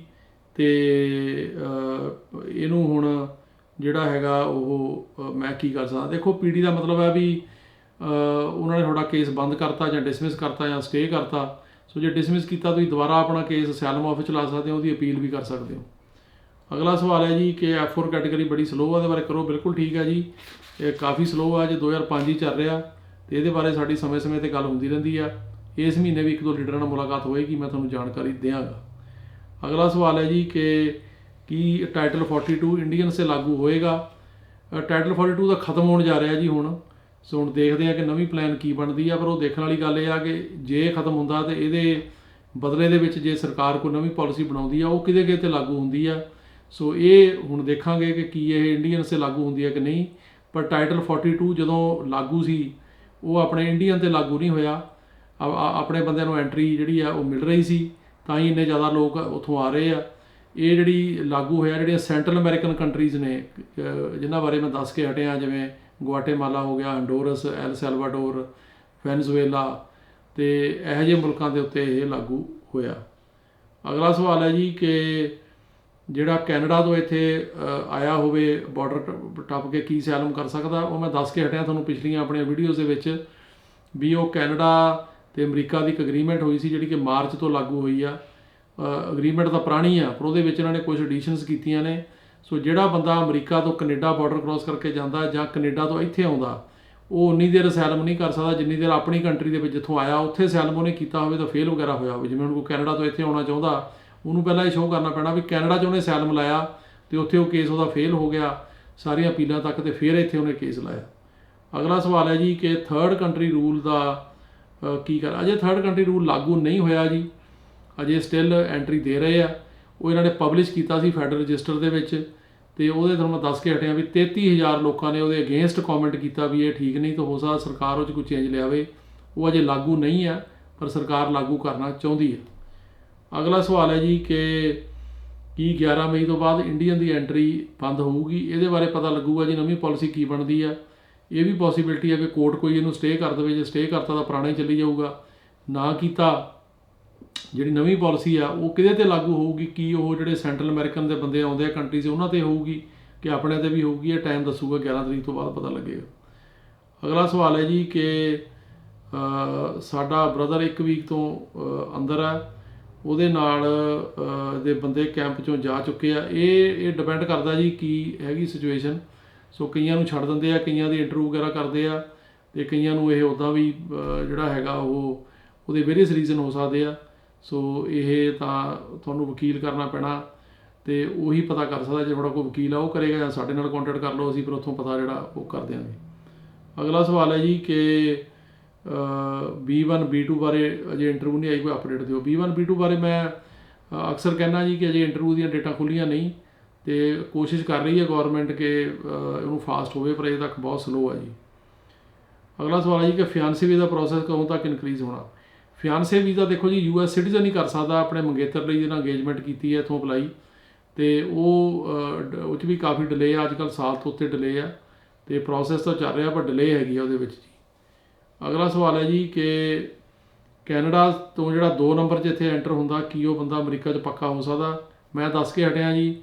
ਅਤੇ ਇਹਨੂੰ ਹੁਣ ਜਿਹੜਾ ਹੈਗਾ ਉਹ ਮੈਂ ਕੀ ਕਰ ਸਕਦਾ। ਦੇਖੋ PD ਦਾ ਮਤਲਬ ਹੈ ਵੀ ਉਹਨਾਂ ਨੇ ਤੁਹਾਡਾ ਕੇਸ ਬੰਦ ਕਰਤਾ ਜਾਂ ਡਿਸਮਿਸ ਕਰਤਾ ਜਾਂ ਸਟੇ ਕਰਤਾ। ਸੋ ਜੇ ਡਿਸਮਿਸ ਕੀਤਾ ਤੁਸੀਂ ਦੁਬਾਰਾ ਆਪਣਾ ਕੇਸ ਅਸਾਈਲਮ ਆਫਿਸ ਚਲਾ ਸਕਦੇ ਹੋ, ਉਹਦੀ ਅਪੀਲ ਵੀ ਕਰ ਸਕਦੇ ਹੋ। ਅਗਲਾ ਸਵਾਲ ਹੈ ਜੀ ਕਿ F4 ਕੈਟੇਗਰੀ ਬੜੀ ਸਲੋਅ ਆ, ਉਹਦੇ ਬਾਰੇ ਕਰੋ। ਬਿਲਕੁਲ ਠੀਕ ਹੈ ਜੀ, ਇਹ ਕਾਫੀ ਸਲੋਅ ਆ, ਜੇ 2005 ਹੀ ਚੱਲ ਰਿਹਾ, ਅਤੇ ਇਹਦੇ ਬਾਰੇ ਸਾਡੀ ਸਮੇਂ-ਸਮੇਂ 'ਤੇ ਗੱਲ ਹੁੰਦੀ ਰਹਿੰਦੀ ਆ। ਇਸ ਮਹੀਨੇ ਵੀ 1-2 ਲੀਡਰਾਂ ਨਾਲ ਮੁਲਾਕਾਤ ਹੋਏਗੀ, ਮੈਂ ਤੁਹਾਨੂੰ ਜਾਣਕਾਰੀ ਦਿਆਂਗਾ। ਅਗਲਾ ਸਵਾਲ ਹੈ ਜੀ ਕਿ ਕੀ ਟਾਈਟਲ 42 ਇੰਡੀਅਨਸ 'ਤੇ ਲਾਗੂ ਹੋਏਗਾ। ਟਾਈਟਲ 42 ਤਾਂ ਖਤਮ ਹੋਣ ਜਾ ਰਿਹਾ ਜੀ ਹੁਣ। ਸੋ ਹੁਣ ਦੇਖਦੇ ਹਾਂ ਕਿ ਨਵੀਂ ਪਲਾਨ ਕੀ ਬਣਦੀ ਆ, ਪਰ ਉਹ ਦੇਖਣ ਵਾਲੀ ਗੱਲ ਇਹ ਆ ਕਿ ਜੇ ਖਤਮ ਹੁੰਦਾ ਤਾਂ ਇਹਦੇ ਬਦਲੇ ਦੇ ਵਿੱਚ ਜੇ ਸਰਕਾਰ ਕੋਈ ਨਵੀਂ ਪਾਲਿਸੀ ਬਣਾਉਂਦੀ ਆ ਉਹ ਕਿਤੇ 'ਤੇ ਲਾਗੂ ਹੁੰਦੀ ਆ। ਸੋ ਇਹ ਹੁਣ ਦੇਖਾਂਗੇ ਕਿ ਕੀ ਇਹ ਇੰਡੀਅਨਸ 'ਤੇ ਲਾਗੂ ਹੁੰਦੀ ਹੈ ਕਿ ਨਹੀਂ। ਪਰ ਟਾਈਟਲ 42 ਜਦੋਂ ਲਾਗੂ ਸੀ ਉਹ ਆਪਣੇ ਇੰਡੀਅਨ 'ਤੇ ਲਾਗੂ ਨਹੀਂ ਹੋਇਆ, ਆਪਣੇ ਬੰਦਿਆਂ ਨੂੰ ਐਂਟਰੀ ਜਿਹੜੀ ਆ ਉਹ ਮਿਲ ਰਹੀ ਸੀ, ਤਾਂ ਹੀ ਇੰਨੇ ਜ਼ਿਆਦਾ ਲੋਕ ਉੱਥੋਂ ਆ ਰਹੇ ਆ। ਇਹ ਜਿਹੜੀ ਲਾਗੂ ਹੋਇਆ ਜਿਹੜੀਆਂ ਸੈਂਟਰਲ ਅਮਰੀਕਨ ਕੰਟਰੀਜ਼ ਨੇ ਜਿਨ੍ਹਾਂ ਬਾਰੇ ਮੈਂ ਦੱਸ ਕੇ ਹਟਿਆ, ਜਿਵੇਂ ਗੁਆਟੇਮਾਲਾ ਹੋ ਗਿਆ, ਹੰਡੋਰਸ, ਐਲ ਸੈਲਵਾਡੋਰ, ਵੈਨਜ਼ੂਏਲਾ, ਅਤੇ ਇਹੋ ਜਿਹੇ ਮੁਲਕਾਂ ਦੇ ਉੱਤੇ ਇਹ ਲਾਗੂ ਹੋਇਆ। ਅਗਲਾ ਸਵਾਲ ਹੈ ਜੀ ਕਿ ਜਿਹੜਾ ਕੈਨੇਡਾ ਤੋਂ ਇੱਥੇ ਆਇਆ ਹੋਵੇ ਬਾਰਡਰ ਟੱਪ ਕੇ ਕੀ ਅਸਾਈਲਮ ਕਰ ਸਕਦਾ। ਉਹ ਮੈਂ ਦੱਸ ਕੇ ਹਟਿਆ ਤੁਹਾਨੂੰ ਪਿਛਲੀਆਂ ਆਪਣੀਆਂ ਵੀਡੀਓਜ਼ ਦੇ ਵਿੱਚ ਵੀ ਉਹ ਕੈਨੇਡਾ ਅਤੇ ਅਮਰੀਕਾ ਦੀ ਇੱਕ ਅਗਰੀਮੈਂਟ ਹੋਈ ਸੀ ਜਿਹੜੀ ਕਿ ਮਾਰਚ ਤੋਂ ਲਾਗੂ ਹੋਈ ਆ। ਅਗਰੀਮੈਂਟ ਤਾਂ ਪੁਰਾਣੀ ਆ, ਪਰ ਉਹਦੇ ਵਿੱਚ ਇਹਨਾਂ ਨੇ ਕੁਝ ਐਡੀਸ਼ਨਸ ਕੀਤੀਆਂ ਨੇ। ਸੋ ਜਿਹੜਾ ਬੰਦਾ ਅਮਰੀਕਾ ਤੋਂ ਕੈਨੇਡਾ ਬਾਰਡਰ ਕ੍ਰੋਸ ਕਰਕੇ ਜਾਂਦਾ ਜਾਂ ਕੈਨੇਡਾ ਤੋਂ ਇੱਥੇ ਆਉਂਦਾ, ਉਹ ਉਨੀ ਦੇਰ ਅਸਾਈਲਮ ਨਹੀਂ ਕਰ ਸਕਦਾ ਜਿੰਨੀ ਦੇਰ ਆਪਣੀ ਕੰਟਰੀ ਦੇ ਵਿੱਚ ਜਿੱਥੋਂ ਆਇਆ ਉੱਥੇ ਅਸਾਈਲਮ ਉਹਨੇ ਕੀਤਾ ਹੋਵੇ ਤਾਂ ਫੇਲ ਵਗੈਰਾ ਹੋਇਆ ਹੋਵੇ। ਜਿਵੇਂ ਹੁਣ ਕੋਈ ਕੈਨੇਡਾ ਤੋਂ ਇੱਥੇ ਆਉਣਾ ਚਾਹੁੰਦਾ, ਉਹਨੂੰ ਪਹਿਲਾਂ ਇਹ ਸ਼ੋਅ ਕਰਨਾ ਪੈਣਾ ਵੀ ਕੈਨੇਡਾ 'ਚ ਉਹਨੇ ਅਸਾਈਲਮ ਲਾਇਆ ਅਤੇ ਉੱਥੇ ਉਹ ਕੇਸ ਉਹਦਾ ਫੇਲ ਹੋ ਗਿਆ ਸਾਰੀਆਂ ਅਪੀਲਾਂ ਤੱਕ, ਅਤੇ ਫਿਰ ਇੱਥੇ ਉਹਨੇ ਕੇਸ ਲਾਇਆ। ਅਗਲਾ ਸਵਾਲ ਹੈ ਜੀ ਕਿ ਥਰਡ ਕੰਟਰੀ ਰੂਲ ਦਾ ਕੀ ਕਰ। ਅਜੇ ਥਰਡ ਕੰਟਰੀ ਰੂਲ ਲਾਗੂ ਨਹੀਂ ਹੋਇਆ ਜੀ, ਅਜੇ ਸਟਿਲ ਐਂਟਰੀ ਦੇ ਰਹੇ ਆ। ਉਹ ਇਹਨਾਂ ਨੇ ਪਬਲਿਸ਼ ਕੀਤਾ ਸੀ ਫੈਡਰਲ ਰਜਿਸਟਰ ਦੇ ਵਿੱਚ, ਅਤੇ ਉਹਦੇ ਤੁਹਾਨੂੰ ਮੈਂ ਦੱਸ ਕੇ ਹਟਿਆ ਵੀ 33,000 ਲੋਕਾਂ ਨੇ ਉਹਦੇ ਅਗੇਂਸਟ ਕੌਮੈਂਟ ਕੀਤਾ ਵੀ ਇਹ ਠੀਕ ਨਹੀਂ, ਤਾਂ ਹੋ ਸਕਦਾ ਸਰਕਾਰ ਉਹ 'ਚ ਕੋਈ ਚੇਂਜ ਲਿਆਵੇ। ਉਹ ਅਜੇ ਲਾਗੂ ਨਹੀਂ ਹੈ, ਪਰ ਸਰਕਾਰ ਲਾਗੂ ਕਰਨਾ ਚਾਹੁੰਦੀ ਹੈ। ਅਗਲਾ ਸਵਾਲ ਹੈ ਜੀ ਕਿ ਕੀ 11 ਮਈ ਤੋਂ ਬਾਅਦ ਇੰਡੀਅਨ ਦੀ ਐਂਟਰੀ ਬੰਦ ਹੋਊਗੀ? ਇਹਦੇ ਬਾਰੇ ਪਤਾ ਲੱਗੂਗਾ ਜੀ ਨਵੀਂ ਪਾਲਿਸੀ ਕੀ ਬਣਦੀ ਆ। ਇਹ ਵੀ ਪੋਸੀਬਿਲਿਟੀ ਹੈ ਕਿ ਕੋਰਟ ਕੋਈ ਇਹਨੂੰ ਸਟੇ ਕਰ ਦੇਵੇ। ਜੇ ਸਟੇ ਕਰਤਾ ਤਾਂ ਪੁਰਾਣਾ ਹੀ ਚੱਲੀ ਜਾਊਗਾ, ਨਾ ਕੀਤਾ ਜਿਹੜੀ ਨਵੀਂ ਪਾਲਿਸੀ ਆ ਉਹ ਕਿਹਦੇ 'ਤੇ ਲਾਗੂ ਹੋਊਗੀ? ਕੀ ਉਹ ਜਿਹੜੇ ਸੈਂਟਰਲ ਅਮਰੀਕਨ ਦੇ ਬੰਦੇ ਆਉਂਦੇ ਆ ਕੰਟਰੀਜ਼ ਉਹਨਾਂ 'ਤੇ ਹੋਊਗੀ ਕਿ ਆਪਣੇ 'ਤੇ ਵੀ ਹੋਊਗੀ? ਇਹ ਟਾਈਮ ਦੱਸੂਗਾ, 11 ਤਰੀਕ ਤੋਂ ਬਾਅਦ ਪਤਾ ਲੱਗੇਗਾ। ਅਗਲਾ ਸਵਾਲ ਹੈ ਜੀ ਕਿ ਸਾਡਾ ਬ੍ਰਦਰ 1 ਵੀਕ ਤੋਂ ਅੰਦਰ ਆ, ਉਹਦੇ ਨਾਲ ਦੇ ਬੰਦੇ ਕੈਂਪ 'ਚੋਂ ਜਾ ਚੁੱਕੇ ਆ। ਇਹ ਡਿਪੈਂਡ ਕਰਦਾ ਜੀ ਕੀ ਹੈਗੀ ਸਿਚੁਏਸ਼ਨ। ਸੋ ਕਈਆਂ ਨੂੰ ਛੱਡ ਦਿੰਦੇ ਆ, ਕਈਆਂ ਦੀ ਇੰਟਰਵਿਊ ਵਗੈਰਾ ਕਰਦੇ ਆ, ਅਤੇ ਕਈਆਂ ਨੂੰ ਇਹ ਉੱਦਾਂ ਵੀ ਜਿਹੜਾ ਹੈਗਾ ਉਹਦੇ ਵੇਰੀਅਸ ਰੀਜ਼ਨ ਹੋ ਸਕਦੇ ਆ। ਸੋ ਇਹ ਤਾਂ ਤੁਹਾਨੂੰ ਵਕੀਲ ਕਰਨਾ ਪੈਣਾ ਅਤੇ ਉਹੀ ਪਤਾ ਕਰ ਸਕਦਾ। ਜੇ ਤੁਹਾਡਾ ਕੋਈ ਵਕੀਲ ਆ ਉਹ ਕਰੇਗਾ, ਜਾਂ ਸਾਡੇ ਨਾਲ ਕੰਟੈਕਟ ਕਰ ਲਓ, ਅਸੀਂ ਫਿਰ ਉੱਥੋਂ ਪਤਾ ਜਿਹੜਾ ਉਹ ਕਰ ਦਿਆਂਗੇ। ਅਗਲਾ ਸਵਾਲ ਹੈ ਜੀ ਕਿ B1 B2 ਬਾਰੇ ਅਜੇ ਇੰਟਰਵਿਊ ਨਹੀਂ ਆਈ, ਕੋਈ ਅਪਡੇਟ ਦਿਓ। B1 B2 ਬਾਰੇ ਮੈਂ ਅਕਸਰ ਕਹਿੰਦਾ ਜੀ ਕਿ ਅਜੇ ਇੰਟਰਵਿਊ ਦੀਆਂ ਡੇਟਾਂ ਖੁੱਲ੍ਹੀਆਂ ਨਹੀਂ, ਅਤੇ ਕੋਸ਼ਿਸ਼ ਕਰ ਰਹੀ ਹੈ ਗੌਰਮੈਂਟ ਕਿ ਇਹਨੂੰ ਫਾਸਟ ਹੋਵੇ, ਪਰ ਅਜੇ ਤੱਕ ਬਹੁਤ ਸਲੋ ਹੈ ਜੀ। ਅਗਲਾ ਸਵਾਲ ਹੈ ਜੀ ਕਿ ਫਿਆਂਸੀ ਵੀਜ਼ਾ ਪ੍ਰੋਸੈਸ ਕਦੋਂ ਤੱਕ ਇਨਕਰੀਜ਼ ਹੋਣਾ? ਫਿਆਂਸੇ ਵੀਜ਼ਾ ਦੇਖੋ ਜੀ US ਸਿਟੀਜ਼ਨ ਹੀ ਕਰ ਸਕਦਾ। ਆਪਣੇ ਮੰਗੇਤਰ ਲਈ ਜਿਹਨਾਂ ਅੰਗੇਜਮੈਂਟ ਕੀਤੀ ਹੈ ਇੱਥੋਂ ਅਪਲਾਈ, ਅਤੇ ਉਹ 'ਚ ਵੀ ਕਾਫੀ ਡਿਲੇ ਆ, ਅੱਜ ਕੱਲ੍ਹ ਸਾਲ ਤੋਂ ਉੱਤੇ ਡਿਲੇ ਆ, ਅਤੇ ਪ੍ਰੋਸੈਸ ਤਾਂ ਚੱਲ ਰਿਹਾ ਪਰ ਡਿਲੇ ਹੈਗੀ ਆ ਉਹਦੇ ਵਿੱਚ ਜੀ। ਅਗਲਾ ਸਵਾਲ ਹੈ ਜੀ ਕਿ ਕੈਨੇਡਾ ਤੋਂ ਜਿਹੜਾ 2 ਨੰਬਰ 'ਚ ਇੱਥੇ ਐਂਟਰ ਹੁੰਦਾ, ਕੀ ਉਹ ਬੰਦਾ ਅਮਰੀਕਾ 'ਚ ਪੱਕਾ ਹੋ ਸਕਦਾ? ਮੈਂ ਦੱਸ ਕੇ ਹਟਿਆ ਜੀ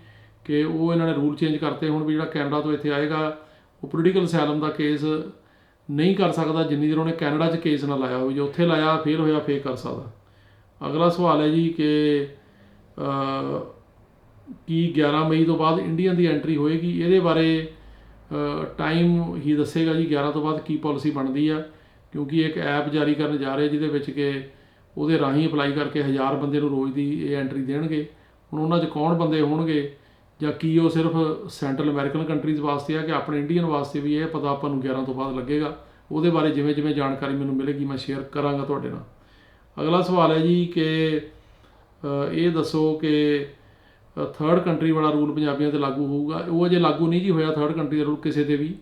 ਕਿ ਉਹ ਇਹਨਾਂ ਨੇ ਰੂਲ ਚੇਂਜ ਕਰਤੇ ਹੁਣ ਵੀ ਜਿਹੜਾ ਕੈਨੇਡਾ ਤੋਂ ਇੱਥੇ ਆਏਗਾ ਉਹ ਪੋਲੀਟੀਕਲ ਅਸਾਈਲਮ ਦਾ ਕੇਸ ਨਹੀਂ ਕਰ ਸਕਦਾ ਜਿੰਨੀ ਦੇਰ ਉਹਨੇ ਕੈਨੇਡਾ 'ਚ ਕੇਸ ਨਾ ਲਾਇਆ ਹੋਵੇ। ਜੇ ਉੱਥੇ ਲਾਇਆ, ਫੇਲ ਹੋਇਆ, ਫੇਰ ਕਰ ਸਕਦਾ। ਅਗਲਾ ਸਵਾਲ ਹੈ ਜੀ ਕਿ ਕੀ 11 ਮਈ ਤੋਂ ਬਾਅਦ ਇੰਡੀਅਨ ਦੀ ਐਂਟਰੀ ਹੋਏਗੀ? ਇਹਦੇ ਬਾਰੇ ਟਾਈਮ ਹੀ ਦੱਸੇਗਾ ਜੀ 11 ਤੋਂ ਬਾਅਦ ਕੀ ਪਾਲਿਸੀ ਬਣਦੀ ਆ, ਕਿਉਂਕਿ ਇੱਕ ਐਪ ਜਾਰੀ ਕਰਨ ਜਾ ਰਹੇ ਜਿਹਦੇ ਵਿੱਚ ਕਿ ਉਹਦੇ ਰਾਹੀਂ ਅਪਲਾਈ ਕਰਕੇ 1000 ਬੰਦੇ ਨੂੰ ਰੋਜ਼ ਦੀ ਇਹ ਐਂਟਰੀ ਦੇਣਗੇ। ਹੁਣ ਉਹਨਾਂ 'ਚ ਕੌਣ ਬੰਦੇ ਹੋਣਗੇ, ਜਾਂ ਕੀ ਉਹ ਸਿਰਫ ਸੈਂਟਰਲ ਅਮਰੀਕਨ ਕੰਟਰੀਜ਼ ਵਾਸਤੇ ਆ ਕਿ ਆਪਣੇ ਇੰਡੀਅਨ ਵਾਸਤੇ ਵੀ? ਇਹ ਪਤਾ ਆਪਾਂ ਨੂੰ 11 ਤੋਂ ਬਾਅਦ ਲੱਗੇਗਾ। ਉਹਦੇ ਬਾਰੇ ਜਿਵੇਂ ਜਿਵੇਂ ਜਾਣਕਾਰੀ ਮੈਨੂੰ ਮਿਲੇਗੀ ਮੈਂ ਸ਼ੇਅਰ ਕਰਾਂਗਾ ਤੁਹਾਡੇ ਨਾਲ। ਅਗਲਾ ਸਵਾਲ ਹੈ ਜੀ ਕਿ ਇਹ ਦੱਸੋ ਕਿ 3rd ਕੰਟਰੀ ਵਾਲਾ ਰੂਲ ਪੰਜਾਬੀਆਂ 'ਤੇ ਲਾਗੂ ਹੋਊਗਾ? ਉਹ ਅਜੇ ਲਾਗੂ ਨਹੀਂ ਜੀ ਹੋਇਆ 3rd ਕੰਟਰੀ ਦਾ ਰੂਲ ਕਿਸੇ 'ਤੇ ਵੀ।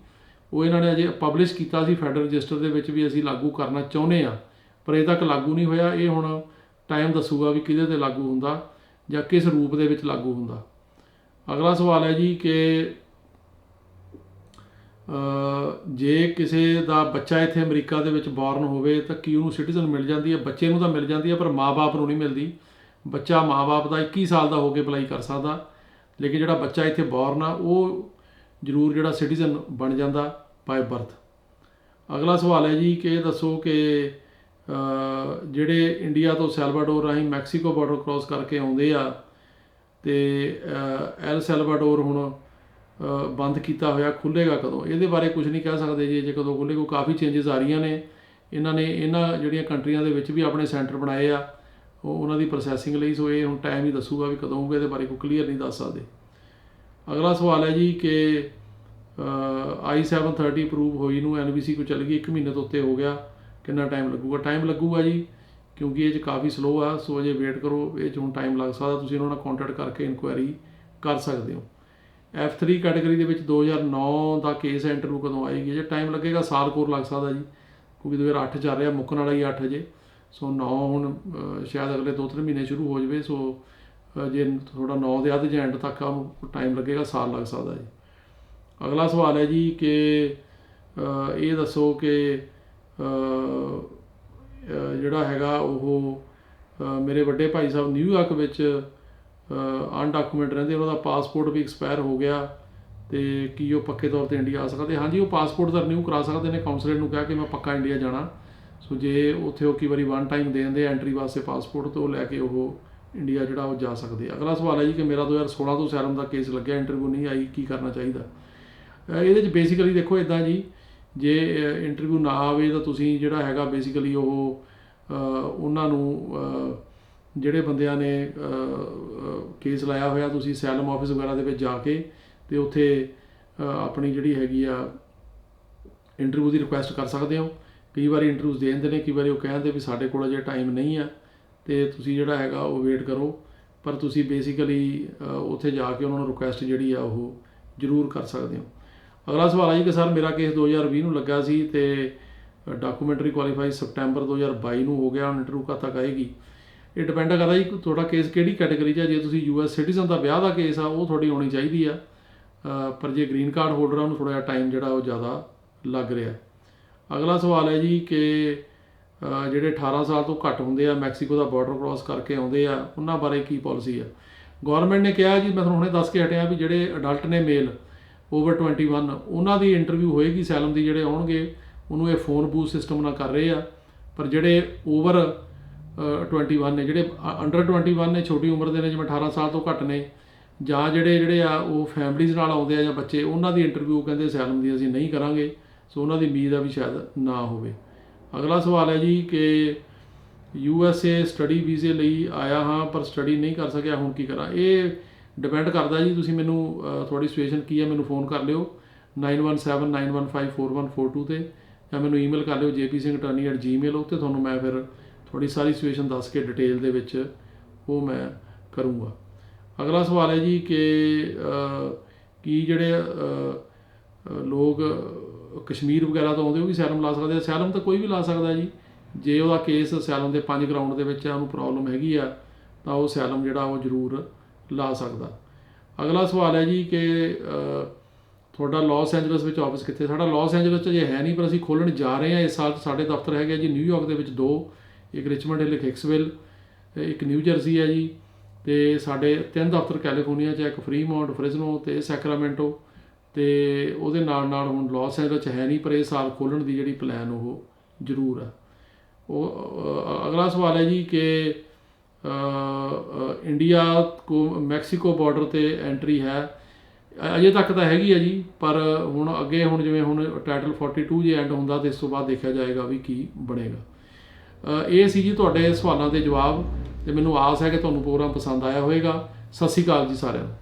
ਉਹ ਇਹਨਾਂ ਨੇ ਅਜੇ ਪਬਲਿਸ਼ ਕੀਤਾ ਸੀ ਫੈਡਰਲ ਰਜਿਸਟਰ ਦੇ ਵਿੱਚ ਵੀ ਅਸੀਂ ਲਾਗੂ ਕਰਨਾ ਚਾਹੁੰਦੇ ਹਾਂ, ਪਰ ਅਜੇ ਤੱਕ ਲਾਗੂ ਨਹੀਂ ਹੋਇਆ। ਇਹ ਹੁਣ ਟਾਈਮ ਦੱਸੂਗਾ ਵੀ ਕਿਹਦੇ 'ਤੇ ਲਾਗੂ ਹੁੰਦਾ ਜਾਂ ਕਿਸ ਰੂਪ ਦੇ ਵਿੱਚ ਲਾਗੂ ਹੁੰਦਾ। ਅਗਲਾ ਸਵਾਲ ਹੈ ਜੀ ਕਿ ਜੇ ਕਿਸੇ ਦਾ ਬੱਚਾ ਇੱਥੇ ਅਮਰੀਕਾ ਦੇ ਵਿੱਚ ਬੋਰਨ ਹੋਵੇ ਤਾਂ ਕੀ ਉਹਨੂੰ ਸਿਟੀਜ਼ਨ ਮਿਲ ਜਾਂਦੀ ਹੈ? ਬੱਚੇ ਨੂੰ ਤਾਂ ਮਿਲ ਜਾਂਦੀ ਹੈ, ਪਰ ਮਾਂ-ਬਾਪ ਨੂੰ ਨਹੀਂ ਮਿਲਦੀ। ਬੱਚਾ ਮਾਂ-ਬਾਪ ਦਾ 21 ਸਾਲ ਦਾ ਹੋ ਕੇ ਅਪਲਾਈ ਕਰ ਸਕਦਾ, ਲੇਕਿਨ ਜਿਹੜਾ ਬੱਚਾ ਇੱਥੇ ਬੋਰਨ ਆ ਉਹ ਜ਼ਰੂਰ ਜਿਹੜਾ ਸਿਟੀਜ਼ਨ ਬਣ ਜਾਂਦਾ ਬਾਏ ਬਰਥ। ਅਗਲਾ ਸਵਾਲ ਹੈ ਜੀ ਕਿ ਇਹ ਦੱਸੋ ਕਿ ਜਿਹੜੇ ਇੰਡੀਆ ਤੋਂ ਸੈਲਵਾਡੋਰ ਰਾਹੀਂ ਮੈਕਸੀਕੋ ਬਾਰਡਰ ਕ੍ਰੋਸ ਕਰਕੇ ਆਉਂਦੇ ਆ, ਅਤੇ ਐਲ ਸੈਲਵਾਡੋਰ ਹੁਣ ਬੰਦ ਕੀਤਾ ਹੋਇਆ, ਖੁੱਲ੍ਹੇਗਾ ਕਦੋਂ? ਇਹਦੇ ਬਾਰੇ ਕੁਝ ਨਹੀਂ ਕਹਿ ਸਕਦੇ ਜੀ ਜੇ ਕਦੋਂ ਖੁੱਲ੍ਹੇਗਾ। ਕਾਫੀ ਚੇਂਜਸ ਆ ਰਹੀਆਂ ਨੇ। ਇਹਨਾਂ ਜਿਹੜੀਆਂ ਕੰਟਰੀਆਂ ਦੇ ਵਿੱਚ ਵੀ ਆਪਣੇ ਸੈਂਟਰ ਬਣਾਏ ਆ ਉਹਨਾਂ ਦੀ ਪ੍ਰੋਸੈਸਿੰਗ ਲਈ। ਸੋ ਇਹ ਹੁਣ ਟਾਈਮ ਹੀ ਦੱਸੂਗਾ ਵੀ ਕਦੋਂ ਹੋਊਗਾ, ਇਹਦੇ ਬਾਰੇ ਕੋਈ ਕਲੀਅਰ ਨਹੀਂ ਦੱਸ ਸਕਦੇ। ਅਗਲਾ ਸਵਾਲ ਹੈ ਜੀ ਕਿ I-730 ਅਪਰੂਵ ਹੋਈ ਨੂੰ NBC ਕੋਲ ਚੱਲ ਗਈ, 1 ਮਹੀਨੇ ਤੋਂ ਉੱਤੇ ਹੋ ਗਿਆ, ਕਿੰਨਾ ਟਾਈਮ ਲੱਗੂਗਾ? ਟਾਈਮ ਲੱਗੂਗਾ ਜੀ, ਕਿਉਂਕਿ ਇਹ 'ਚ ਕਾਫੀ ਸਲੋ ਆ। ਸੋ ਅਜੇ ਵੇਟ ਕਰੋ, ਇਹ 'ਚ ਹੁਣ ਟਾਈਮ ਲੱਗ ਸਕਦਾ। ਤੁਸੀਂ ਉਹਨਾਂ ਨਾਲ ਕੰਟੈਕਟ ਕਰਕੇ ਇਨਕੁਆਇਰੀ ਕਰ ਸਕਦੇ ਹੋ। F3 ਕੈਟਾਗਰੀ ਦੇ ਵਿੱਚ 2009 ਦਾ ਕੇਸ ਹੈ, ਇੰਟਰਵਿਊ ਕਦੋਂ ਆਏਗੀ? ਜੇ ਟਾਈਮ ਲੱਗੇਗਾ, ਸਾਲ ਕੋਰ ਲੱਗ ਸਕਦਾ ਜੀ, ਕਿਉਂਕਿ 2008 ਚੱਲ ਰਿਹਾ, ਮੁੱਕਣ ਵਾਲਾ ਹੀ 8 ਅਜੇ। ਸੋ 9 ਹੁਣ ਸ਼ਾਇਦ ਅਗਲੇ 2-3 ਮਹੀਨੇ ਸ਼ੁਰੂ ਹੋ ਜਾਵੇ। ਸੋ ਜੇ ਥੋੜਾ 9 ਦੇ ਅੱਧ ਜਾਂ ਐਂਡ ਤੱਕ ਉਹਨੂੰ ਟਾਈਮ ਲੱਗੇਗਾ, ਸਾਲ ਲੱਗ ਸਕਦਾ ਜੀ। ਅਗਲਾ ਸਵਾਲ ਹੈ ਜੀ ਕਿ ਇਹ ਦੱਸੋ ਕਿ ਜਿਹੜਾ ਹੈਗਾ ਉਹ ਮੇਰੇ ਵੱਡੇ ਭਾਈ ਸਾਹਿਬ ਨਿਊਯਾਰਕ ਵਿੱਚ ਅਨਡਾਕੂਮੈਂਟ ਰਹਿੰਦੇ, ਉਹਨਾਂ ਦਾ ਪਾਸਪੋਰਟ ਵੀ ਐਕਸਪਾਇਰ ਹੋ ਗਿਆ, ਅਤੇ ਕੀ ਉਹ ਪੱਕੇ ਤੌਰ 'ਤੇ ਇੰਡੀਆ ਆ ਸਕਦੇ? ਹਾਂਜੀ, ਉਹ ਪਾਸਪੋਰਟ ਦਾ ਰਿਨਿਊ ਕਰਾ ਸਕਦੇ ਨੇ। ਕਾਉਂਸਲਰ ਨੂੰ ਕਿਹਾ ਕਿ ਮੈਂ ਪੱਕਾ ਇੰਡੀਆ ਜਾਣਾ। ਸੋ ਜੇ ਉੱਥੇ ਉਹ ਕਈ ਵਾਰੀ 1 ਟਾਈਮ ਦੇ ਦਿੰਦੇ ਐਂਟਰੀ ਵਾਸਤੇ ਪਾਸਪੋਰਟ, ਤੋਂ ਲੈ ਕੇ ਉਹ ਇੰਡੀਆ ਜਿਹੜਾ ਉਹ ਜਾ ਸਕਦੇ। ਅਗਲਾ ਸਵਾਲ ਹੈ ਜੀ ਕਿ ਮੇਰਾ 2016 ਤੋਂ ਅਸਾਈਲਮ ਦਾ ਕੇਸ ਲੱਗਿਆ, ਇੰਟਰਵਿਊ ਨਹੀਂ ਆਈ, ਕੀ ਕਰਨਾ ਚਾਹੀਦਾ? ਇਹਦੇ 'ਚ ਬੇਸਿਕਲੀ ਦੇਖੋ ਇੱਦਾਂ ਜੀ, ਜੇ ਇੰਟਰਵਿਊ ਨਾ ਆਵੇ ਤਾਂ ਤੁਸੀਂ ਜਿਹੜਾ ਹੈਗਾ ਬੇਸਿਕਲੀ ਉਹ ਉਹਨਾਂ ਨੂੰ ਜਿਹੜੇ ਬੰਦਿਆਂ ਨੇ ਕੇਸ ਲਾਇਆ ਹੋਇਆ, ਤੁਸੀਂ ਅਸਾਈਲਮ ਆਫਿਸ ਵਗੈਰਾ ਦੇ ਵਿੱਚ ਜਾ ਕੇ ਅਤੇ ਉੱਥੇ ਆਪਣੀ ਜਿਹੜੀ ਹੈਗੀ ਆ ਇੰਟਰਵਿਊ ਦੀ ਰਿਕੁਐਸਟ ਕਰ ਸਕਦੇ ਹੋ। ਕਈ ਵਾਰੀ ਇੰਟਰਵਿਊਜ਼ ਦੇ ਦਿੰਦੇ ਨੇ, ਕਈ ਵਾਰੀ ਉਹ ਕਹਿੰਦੇ ਵੀ ਸਾਡੇ ਕੋਲ ਅਜੇ ਟਾਈਮ ਨਹੀਂ ਆ, ਅਤੇ ਤੁਸੀਂ ਜਿਹੜਾ ਹੈਗਾ ਉਹ ਵੇਟ ਕਰੋ। ਪਰ ਤੁਸੀਂ ਬੇਸਿਕਲੀ ਉੱਥੇ ਜਾ ਕੇ ਉਹਨਾਂ ਨੂੰ ਰਿਕੁਐਸਟ ਜਿਹੜੀ ਆ ਉਹ ਜ਼ਰੂਰ ਕਰ ਸਕਦੇ ਹੋ। ਅਗਲਾ ਸਵਾਲ ਹੈ ਜੀ ਕਿ ਸਰ ਮੇਰਾ ਕੇਸ 2020 ਨੂੰ ਲੱਗਾ ਸੀ ਅਤੇ ਡਾਕੂਮੈਂਟਰੀ ਕੁਆਲੀਫਾਈ ਸਪਟੈਂਬਰ 2022 ਨੂੰ ਹੋ ਗਿਆ, ਹੁਣ ਇੰਟਰਵਿਊ ਕਦ ਤੱਕ ਆਏਗੀ? ਇਹ ਡਿਪੈਂਡ ਕਰਦਾ ਜੀ ਤੁਹਾਡਾ ਕੇਸ ਕਿਹੜੀ ਕੈਟਾਗਰੀ 'ਚ ਹੈ। ਜੇ ਤੁਸੀਂ US ਸਿਟੀਜ਼ਨ ਦਾ ਵਿਆਹ ਦਾ ਕੇਸ ਆ ਉਹ ਤੁਹਾਡੀ ਹੋਣੀ ਚਾਹੀਦੀ ਆ, ਪਰ ਜੇ ਗ੍ਰੀਨ ਕਾਰਡ ਹੋਲਡਰ ਆ ਉਹਨੂੰ ਥੋੜ੍ਹਾ ਜਿਹਾ ਟਾਈਮ ਜਿਹੜਾ ਉਹ ਜ਼ਿਆਦਾ ਲੱਗ ਰਿਹਾ। ਅਗਲਾ ਸਵਾਲ ਹੈ ਜੀ ਕਿ ਜਿਹੜੇ 18 ਸਾਲ ਤੋਂ ਘੱਟ ਹੁੰਦੇ ਆ, ਮੈਕਸੀਕੋ ਦਾ ਬਾਰਡਰ ਕ੍ਰਾਸ ਕਰਕੇ ਆਉਂਦੇ ਆ, ਉਹਨਾਂ ਬਾਰੇ ਕੀ ਪਾਲਿਸੀ ਆ। ਗੌਰਮੈਂਟ ਨੇ ਕਿਹਾ ਜੀ, ਮੈਂ ਤੁਹਾਨੂੰ ਹੁਣੇ ਦੱਸ ਕੇ ਹਟਿਆ ਵੀ ਜਿਹੜੇ ਅਡਲਟ ਨੇ ਮੇਲ ਓਵਰ 21 ਉਹਨਾਂ ਦੀ ਇੰਟਰਵਿਊ ਹੋਏਗੀ ਸੈਲਮ ਦੀ। ਜਿਹੜੇ ਆਉਣਗੇ ਉਹਨੂੰ ਇਹ ਫੋਨ ਬੂਥ ਸਿਸਟਮ ਨਾਲ ਕਰ ਰਹੇ ਆ, ਪਰ ਜਿਹੜੇ ਓਵਰ 21 ਨੇ, ਜਿਹੜੇ ਅੰਡਰ 21 ਨੇ, ਛੋਟੀ ਉਮਰ ਦੇ ਨੇ, ਜਿਵੇਂ 18 ਸਾਲ ਤੋਂ ਘੱਟ ਨੇ, ਜਾਂ ਜਿਹੜੇ ਆ ਉਹ ਫੈਮਲੀਜ਼ ਨਾਲ ਆਉਂਦੇ ਆ ਜਾਂ ਬੱਚੇ, ਉਹਨਾਂ ਦੀ ਇੰਟਰਵਿਊ ਕਹਿੰਦੇ ਸੈਲਮ ਦੀ ਅਸੀਂ ਨਹੀਂ ਕਰਾਂਗੇ। ਸੋ ਉਹਨਾਂ ਦੀ ਉਮੀਦ ਆ ਵੀ ਸ਼ਾਇਦ ਨਾ ਹੋਵੇ। ਅਗਲਾ ਸਵਾਲ ਹੈ ਜੀ ਕਿ USA ਸਟੱਡੀ ਵੀਜ਼ੇ ਲਈ ਆਇਆ ਹਾਂ ਪਰ ਸਟੱਡੀ ਨਹੀਂ ਕਰ ਸਕਿਆ, ਹੁਣ ਕੀ ਕਰਾਂ। ਇਹ ਡਿਪੈਂਡ ਕਰਦਾ ਜੀ, ਤੁਸੀਂ ਮੈਨੂੰ ਤੁਹਾਡੀ ਸਿਚੁਏਸ਼ਨ ਕੀ ਹੈ ਮੈਨੂੰ ਫੋਨ ਕਰ ਲਿਓ 9179154142 ਤੇ, ਜਾਂ ਮੈਨੂੰ ਈਮੇਲ ਕਰ ਲਿਓ jpsinghattorney@gmail ਉੱਤੇ। ਤੁਹਾਨੂੰ ਮੈਂ ਫਿਰ ਤੁਹਾਡੀ ਸਾਰੀ ਸਿਚੁਏਸ਼ਨ ਦੱਸ ਕੇ ਡਿਟੇਲ ਦੇ ਵਿੱਚ ਉਹ ਮੈਂ ਕਰੂੰਗਾ। ਅਗਲਾ ਸਵਾਲ ਹੈ ਜੀ ਕਿ ਕੀ ਜਿਹੜੇ ਲੋਕ ਕਸ਼ਮੀਰ ਵਗੈਰਾ ਤੋਂ ਆਉਂਦੇ ਉਹ ਵੀ ਸੈਲਮ ਲਾ ਸਕਦੇ ਆ। ਸੈਲਮ ਤਾਂ ਕੋਈ ਵੀ ਲਾ ਸਕਦਾ ਜੀ, ਜੇ ਉਹਦਾ ਕੇਸ ਸੈਲਮ ਦੇ 5 ਗਰਾਊਂਡ ਦੇ ਵਿੱਚ ਉਹਨੂੰ ਪ੍ਰੋਬਲਮ ਹੈਗੀ ਆ ਤਾਂ ਉਹ ਸੈਲਮ ਜਿਹੜਾ ਉਹ ਜ਼ਰੂਰ ਲਾ ਸਕਦਾ। ਅਗਲਾ ਸਵਾਲ ਹੈ ਜੀ ਕਿ ਤੁਹਾਡਾ ਲਾਸ ਐਂਜਲਸ ਵਿੱਚ ਆਫਿਸ ਕਿੱਥੇ। ਸਾਡਾ ਲਾਸ ਐਂਜਲਸ 'ਚ ਜੇ ਹੈ ਨਹੀਂ, ਪਰ ਅਸੀਂ ਖੋਲ੍ਹਣ ਜਾ ਰਹੇ ਹਾਂ ਇਸ ਸਾਲ। ਸਾਡੇ ਦਫ਼ਤਰ ਹੈਗੇ ਜੀ ਨਿਊਯਾਰਕ ਦੇ ਵਿੱਚ 2, ਇੱਕ ਰਿਚਮੰਡ ਹਿੱਲ, ਹਿਕਸਵਿਲ, ਇੱਕ ਨਿਊ ਜਰਸੀ ਹੈ ਜੀ, ਅਤੇ ਸਾਡੇ 3 ਦਫ਼ਤਰ ਕੈਲੀਫੋਰਨੀਆ 'ਚ, ਇੱਕ ਫਰੀਮੌਂਟ, ਫ੍ਰਿਜ਼ਨੋ ਅਤੇ ਸੈਕਰਾਮੈਂਟੋ। ਅਤੇ ਉਹਦੇ ਨਾਲ ਹੁਣ ਲਾਸ ਐਂਜਲਸ 'ਚ ਹੈ ਨਹੀਂ, ਪਰ ਇਹ ਸਾਲ ਖੋਲ੍ਹਣ ਦੀ ਜਿਹੜੀ ਪਲਾਨ ਉਹ ਜ਼ਰੂਰ ਹੈ। ਅਗਲਾ ਸਵਾਲ ਹੈ ਜੀ ਕਿ ਇੰਡੀਆ ਮੈਕਸੀਕੋ ਬਾਰਡਰ 'ਤੇ ਐਂਟਰੀ ਹੈ। ਅਜੇ ਤੱਕ ਤਾਂ ਹੈਗੀ ਹੈ ਜੀ, ਪਰ ਹੁਣ ਅੱਗੇ ਜਿਵੇਂ ਟਾਈਟਲ 42 ਜੇ ਐਂਡ ਹੁੰਦਾ ਤਾਂ ਇਸ ਤੋਂ ਬਾਅਦ ਦੇਖਿਆ ਜਾਏਗਾ ਵੀ ਕੀ ਬਣੇਗਾ। ਇਹ ਸੀ ਜੀ ਤੁਹਾਡੇ ਸਵਾਲਾਂ ਦੇ ਜਵਾਬ, ਅਤੇ ਮੈਨੂੰ ਆਸ ਹੈ ਕਿ ਤੁਹਾਨੂੰ ਪ੍ਰੋਗਰਾਮ ਪਸੰਦ ਆਇਆ ਹੋਵੇਗਾ। ਸਤਿ ਸ਼੍ਰੀ ਅਕਾਲ ਜੀ ਸਾਰਿਆਂ ਨੂੰ।